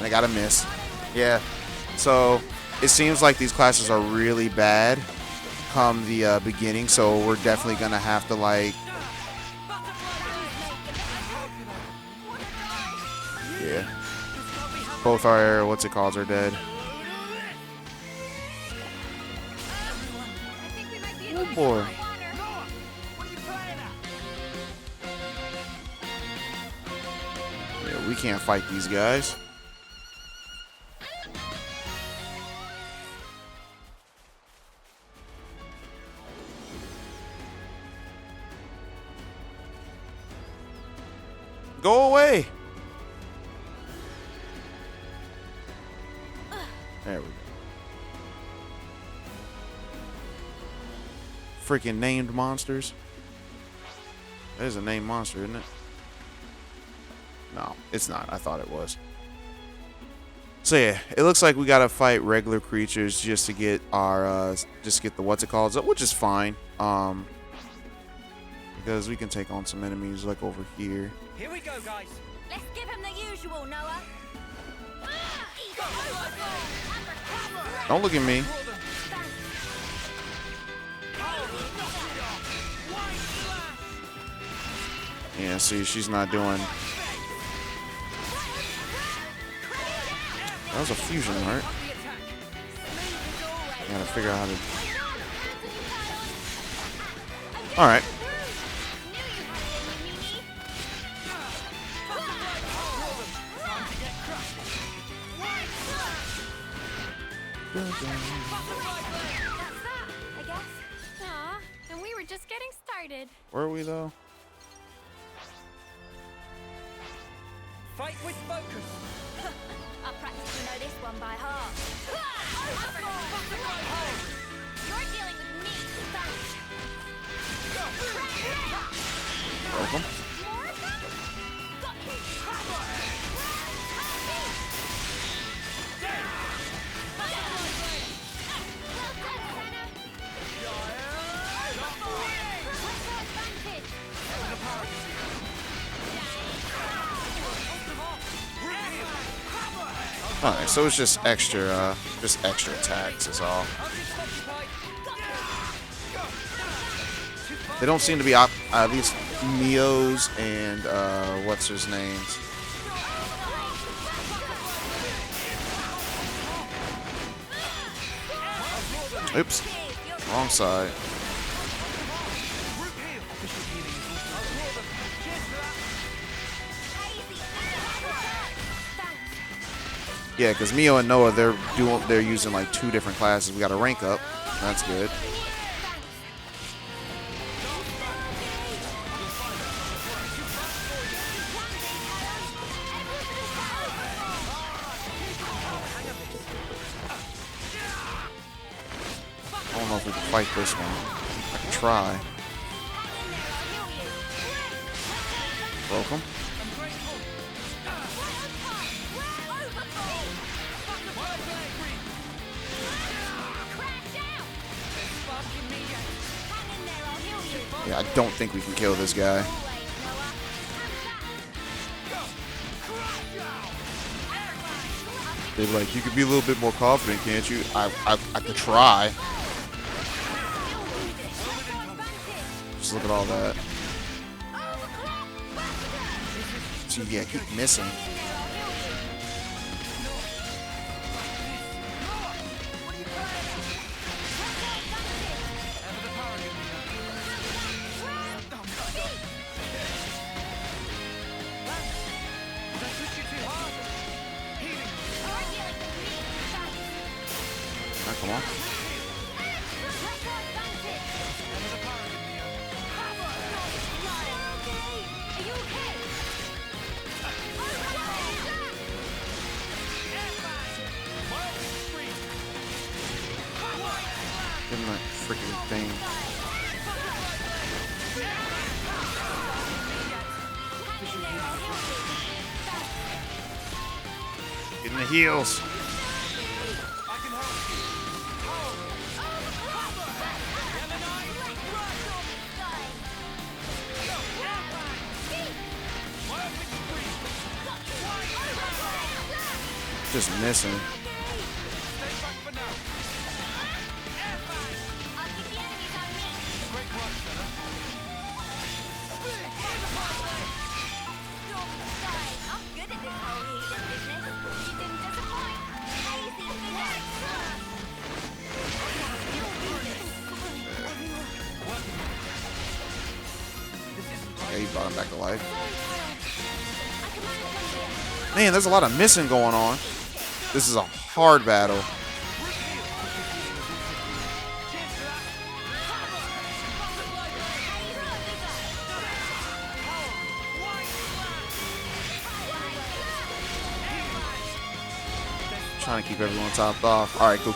I got a miss. Yeah. So it seems like these classes are really bad come the beginning. So we're definitely going to have to like... Yeah. Both our, what's it called, are dead. Oh boy. Yeah, we can't fight these guys. Go away. There we go. Freaking named monsters. That is a named monster, isn't it? No, it's not. I thought it was. So yeah, it looks like we gotta fight regular creatures just to get our just get the what's it called, which is fine. Because we can take on some enemies like over here. Here we go, guys. Let's give him the usual, Noah. Don't look at me. Yeah, see, she's not doing... That was a fusion, right? I gotta figure out how to... Alright. I guess. Aw, and we were just getting started. Were we, though? Fight with focus. I practically know this one by heart. You're dealing with me, thanks. Welcome. Alright, so it's just extra attacks is all. They don't seem to be these Mio's and what's his names. Oops, wrong side. Yeah, because Mio and Noah, they're using like 2 different classes. We got a rank up. That's good. I don't know if we can fight this one. I can try. Welcome. Yeah, I don't think we can kill this guy. They're like, you could be a little bit more confident, can't you? I could try. Just look at all that. So yeah, keep missing. on. Give him that freaking thing. Get in the heels. Just missing. Okay, he brought him back to life. Man, there's a lot of missing going on. This is a hard battle. Trying to keep everyone topped off. All right, cool.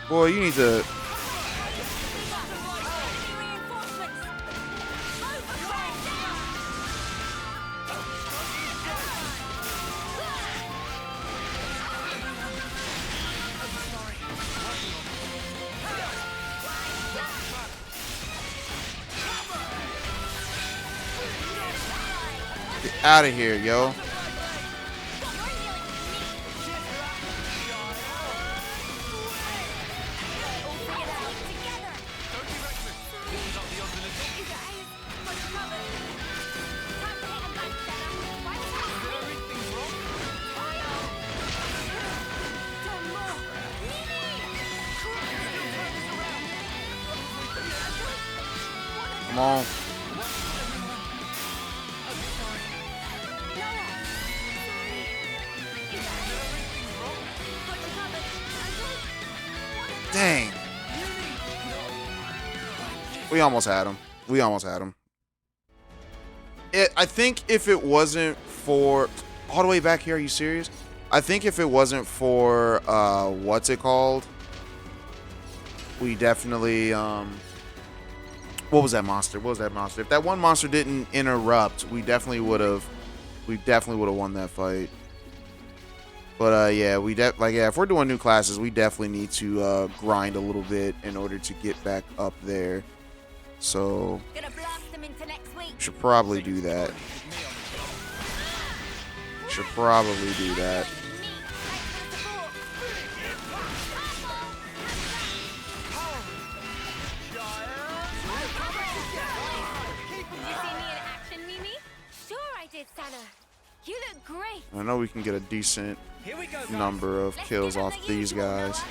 Boy, you need to... Get out of here, yo. Come on. Dang. We almost had him. I think if it wasn't for... All the way back here, are you serious? I think if it wasn't for, what's it called? We definitely, what was that monster? If that one monster didn't interrupt, we definitely would have won that fight. But yeah, if we're doing new classes, we definitely need to grind a little bit in order to get back up there. So should probably do that. You look great. I know we can get a decent number of kills off these guys.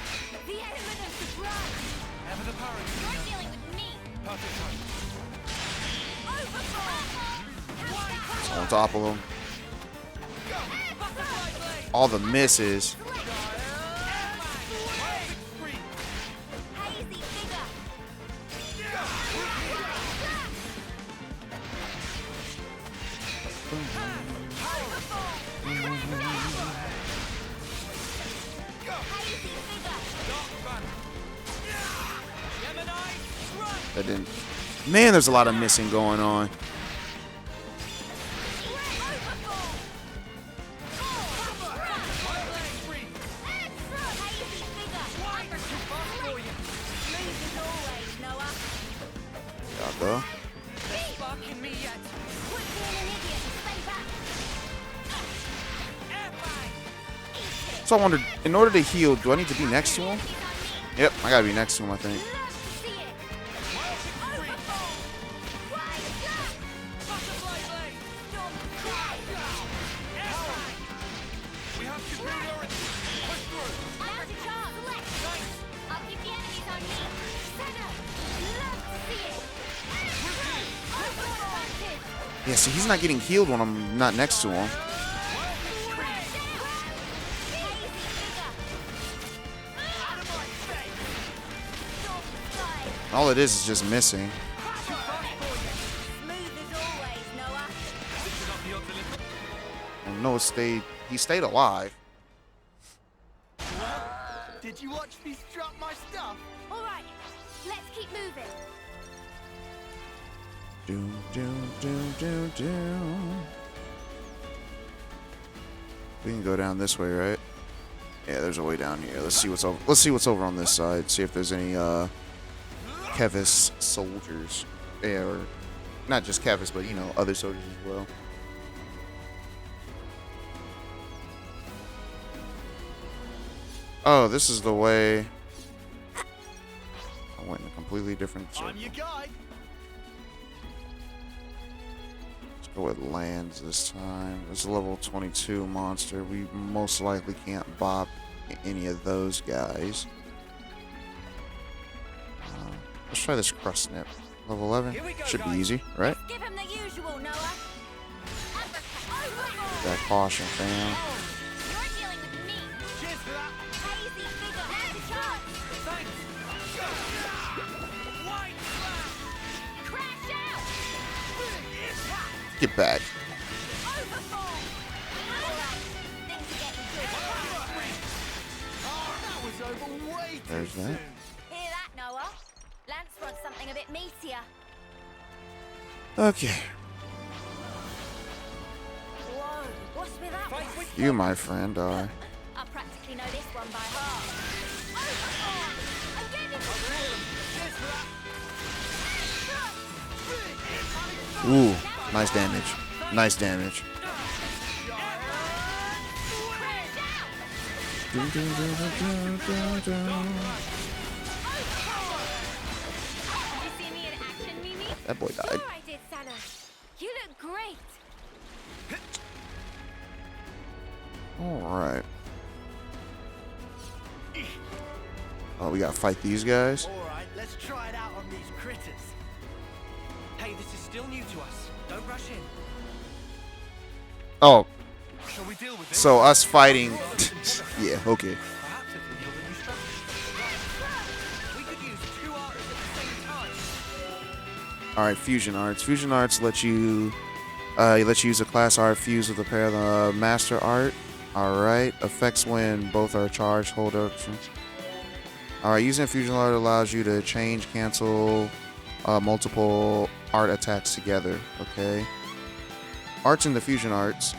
It's on top of them. All the misses. That didn't. Man, there's a lot of missing going on. Go. So I wondered, in order to heal, do I need to be next to him? Yep, I gotta be next to him, I think. Yeah, see, he's not getting healed when I'm not next to him. All it is just missing. And Noah he stayed alive. Did you watch me strut my stuff? All right, let's keep moving. We can go down this way, right? Yeah, there's a way down here. Let's see what's over. Let's see what's over on this side. See if there's any Kevis soldiers. Yeah, or not just Kevis, but you know, other soldiers as well. Oh, this is the way. I went in a completely different circle. I'm your guide. Let's go with lands this time. It's a level 22 monster. We most likely can't bop any of those guys. Let's try this crust snip. Level 11. Should be easy, right? Give him the usual, Noah. That caution, fam. You're dealing with me. Cheers for that. Hazy figure and charge. Crash out. Get back. Overfall. Alright, things are getting good. That was over way too There's soon. that. Hear that, Noah? Lance wants something a bit meatier. Okay. Whoa, what's with that one? You, my friend, are. I practically know this one by heart. Overfall. I'm getting Ooh, nice damage. Nice damage. That boy died. Sure I did, Sana. You look great. Alright. Oh, we gotta fight these guys? Alright, let's try it out on these critters. Hey, this is still new to us. Don't rush in. Oh, Shall we deal with it? so us fighting. Yeah, okay. Perhaps it will yield a new strategy. We could use two arts at the same time. Alright, fusion arts. Fusion arts let you use a class art fused with a pair of the master art. Alright. Effects when both are charged, hold options. Alright, using fusion art allows you to change, cancel multiple art attacks together. Okay. Arts into fusion arts.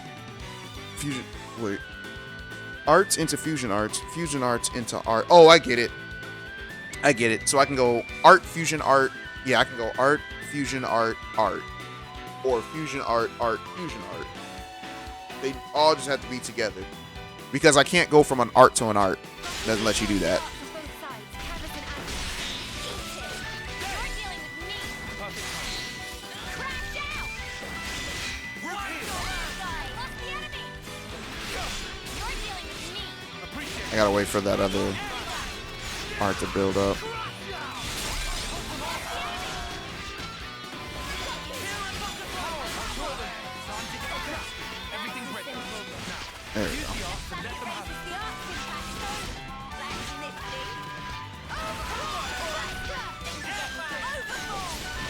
Arts into fusion arts. Fusion arts into art. Oh, I get it. I get it. So I can go art, fusion art. Yeah, I can go art, fusion art, art. Or fusion art, art, fusion art. They all just have to be together. Because I can't go from an art to an art. It doesn't let you do that. I gotta wait for that other art to build up. There we go.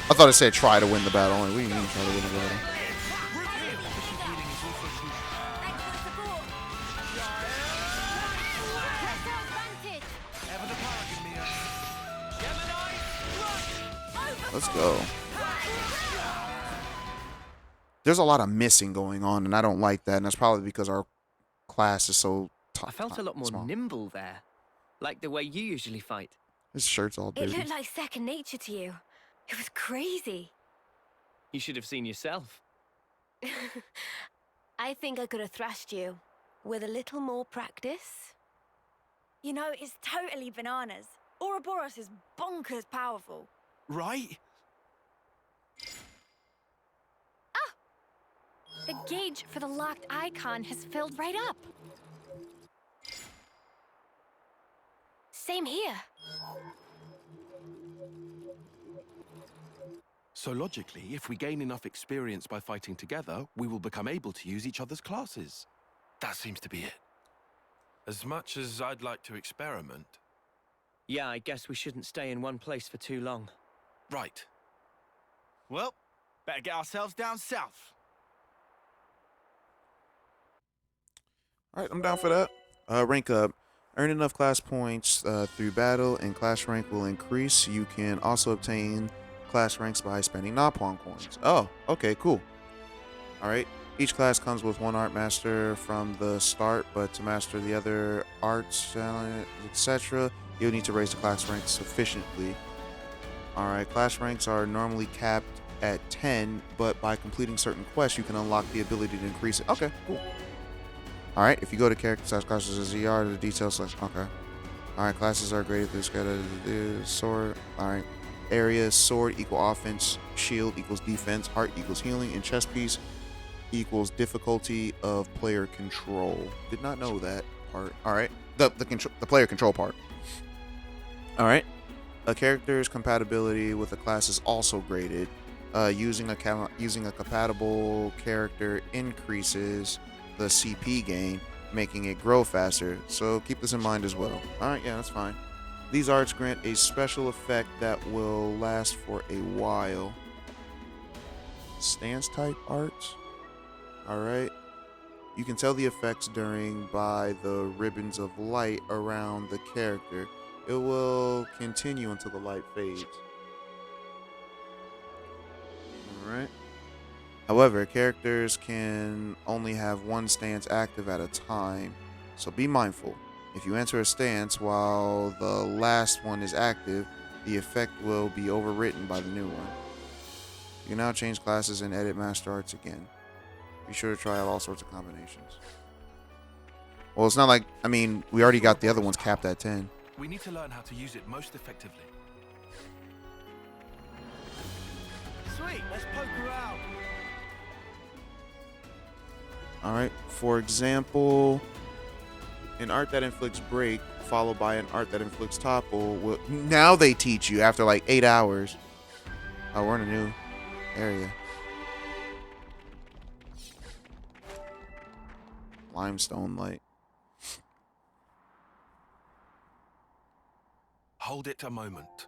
I thought it said try to win the battle. What do you mean try to win the battle? Let's go. There's a lot of missing going on, and I don't like that. And that's probably because our class is so I felt a lot more nimble there. Like the way you usually fight. His shirt's all It dirty. looked like second nature to you. It was crazy. You should have seen yourself. I think I could have thrashed you With a little more practice. You know, it's totally bananas. Ouroboros is bonkers powerful. Right? The gauge for the locked icon has filled right up. Same here. So logically, if we gain enough experience by fighting together, we will become able to use each other's classes. That seems to be it. As much as I'd like to experiment. Yeah, I guess we shouldn't stay in one place for too long. Right. Well, better get ourselves down south. All right, I'm down for that. Rank up. Earn enough class points through battle, and class rank will increase. You can also obtain class ranks by spending Napalm coins. Oh, okay, cool. All right. Each class comes with one art master from the start, but to master the other arts, etc., you'll need to raise the class rank sufficiently. All right. Class ranks are normally capped at 10, but by completing certain quests, you can unlock the ability to increase it. Okay, cool. All right, if you go to character classes as ZR, the details selection. Okay. All right, classes are graded through sword. All right. Area, sword equal offense, shield equals defense, heart equals healing, and chest piece equals difficulty of player control. Did not know that part. All right. The player control part. All right. A character's compatibility with a class is also graded. Using a compatible character increases the CP gain, making it grow faster. So keep this in mind as well. All right, yeah, that's fine. These arts grant a special effect that will last for a while. Stance type arts. All right. You can tell the effects by the ribbons of light around the character. It will continue until the light fades. All right. However, characters can only have one stance active at a time, so be mindful. If you enter a stance while the last one is active, the effect will be overwritten by the new one. You can now change classes and edit master arts again. Be sure to try out all sorts of combinations. Well, it's not like, we already got the other ones capped at 10. We need to learn how to use it most effectively. Sweet, let's poke around. Alright, for example, an art that inflicts break followed by an art that inflicts topple. Now they teach you after like 8 hours. Oh, we're in a new area. Limestone light. Hold it a moment.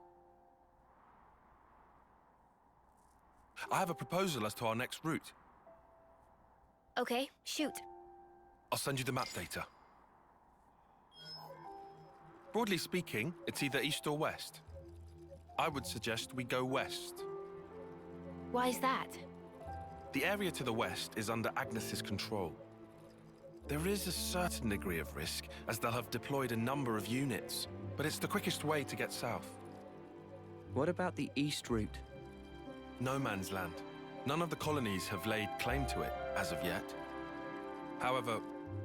I have a proposal as to our next route. Okay, shoot. I'll send you the map data. Broadly speaking, it's either east or west. I would suggest we go west. Why's that? The area to the west is under Agnes's control. There is a certain degree of risk, as they'll have deployed a number of units, but it's the quickest way to get south. What about the east route? No man's land. None of the colonies have laid claim to it, as of yet. However,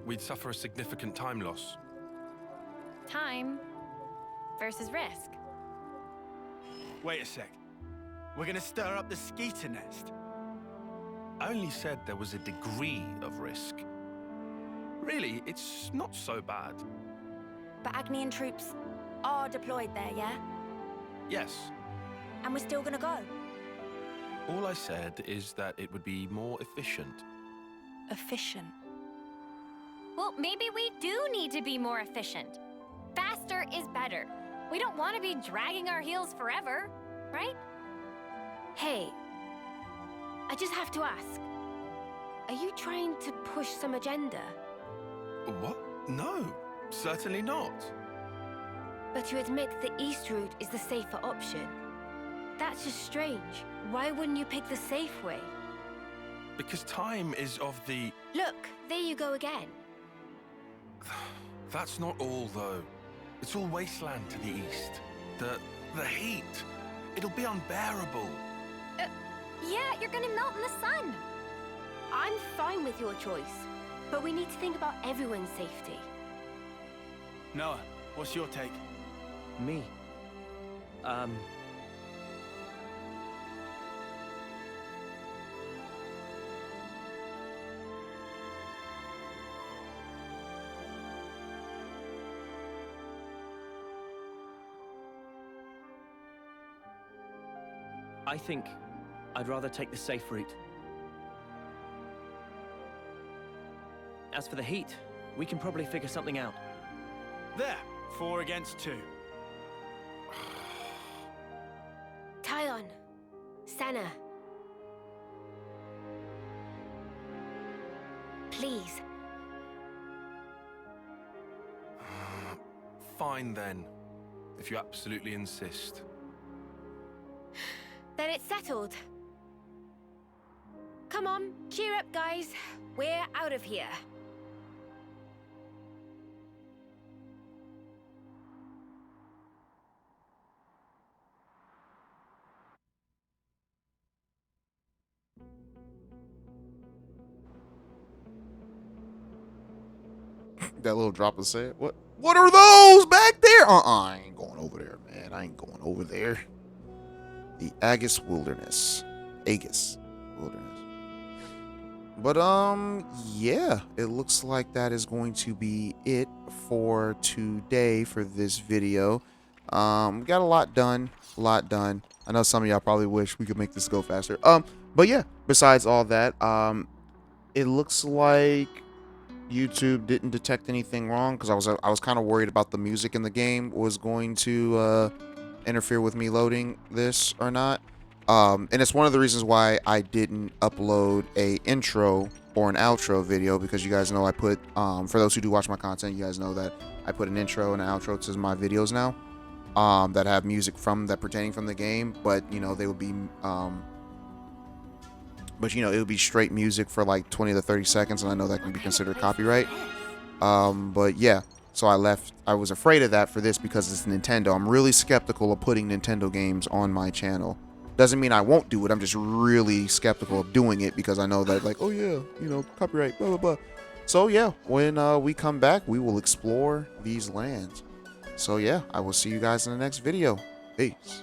we'd suffer a significant time loss. Time versus risk. Wait a sec. We're gonna stir up the skeeter nest. I only said there was a degree of risk. Really, it's not so bad. But Agnian troops are deployed there, yeah? Yes. And we're still gonna go? All I said is that it would be more efficient. Efficient? Well, maybe we do need to be more efficient. Faster is better. We don't want to be dragging our heels forever, right? Hey, I just have to ask. Are you trying to push some agenda? What? No, certainly not. But you admit the east route is the safer option. That's just strange. Why wouldn't you pick the safe way? Because time is of the... Look, there you go again. That's not all, though. It's all wasteland to the east. The heat. It'll be unbearable. Yeah, you're gonna melt in the sun. I'm fine with your choice. But we need to think about everyone's safety. Noah, what's your take? Me? I think I'd rather take the safe route. As for the heat, we can probably figure something out. There, 4 against 2. Tyon, Senna. Please. Fine then, if you absolutely insist. Then it's settled. Come on, cheer up, guys. We're out of here. That little drop of sand. What are those back there? I ain't going over there, man. I ain't going over there. The Agus Wilderness. Agus Wilderness. But yeah, it looks like that is going to be it for today for this video. We got a lot done. I know some of y'all probably wish we could make this go faster. But yeah, besides all that, it looks like YouTube didn't detect anything wrong, because I was kind of worried about the music in the game was going to interfere with me loading this or not. And it's one of the reasons why I didn't upload a intro or an outro video, because you guys know I put for those who do watch my content, you guys know that I put an intro and an outro to my videos now that have music pertaining from the game, but you know, they would be but you know, it would be straight music for like 20 to 30 seconds, and I know that can be considered copyright. But yeah, so I was afraid of that for this because it's Nintendo. I'm really skeptical of putting Nintendo games on my channel. Doesn't mean I won't do it. I'm just really skeptical of doing it because I know that, like, oh yeah, you know, copyright, blah, blah, blah. So yeah, when we come back, we will explore these lands. So yeah, I will see you guys in the next video. Peace.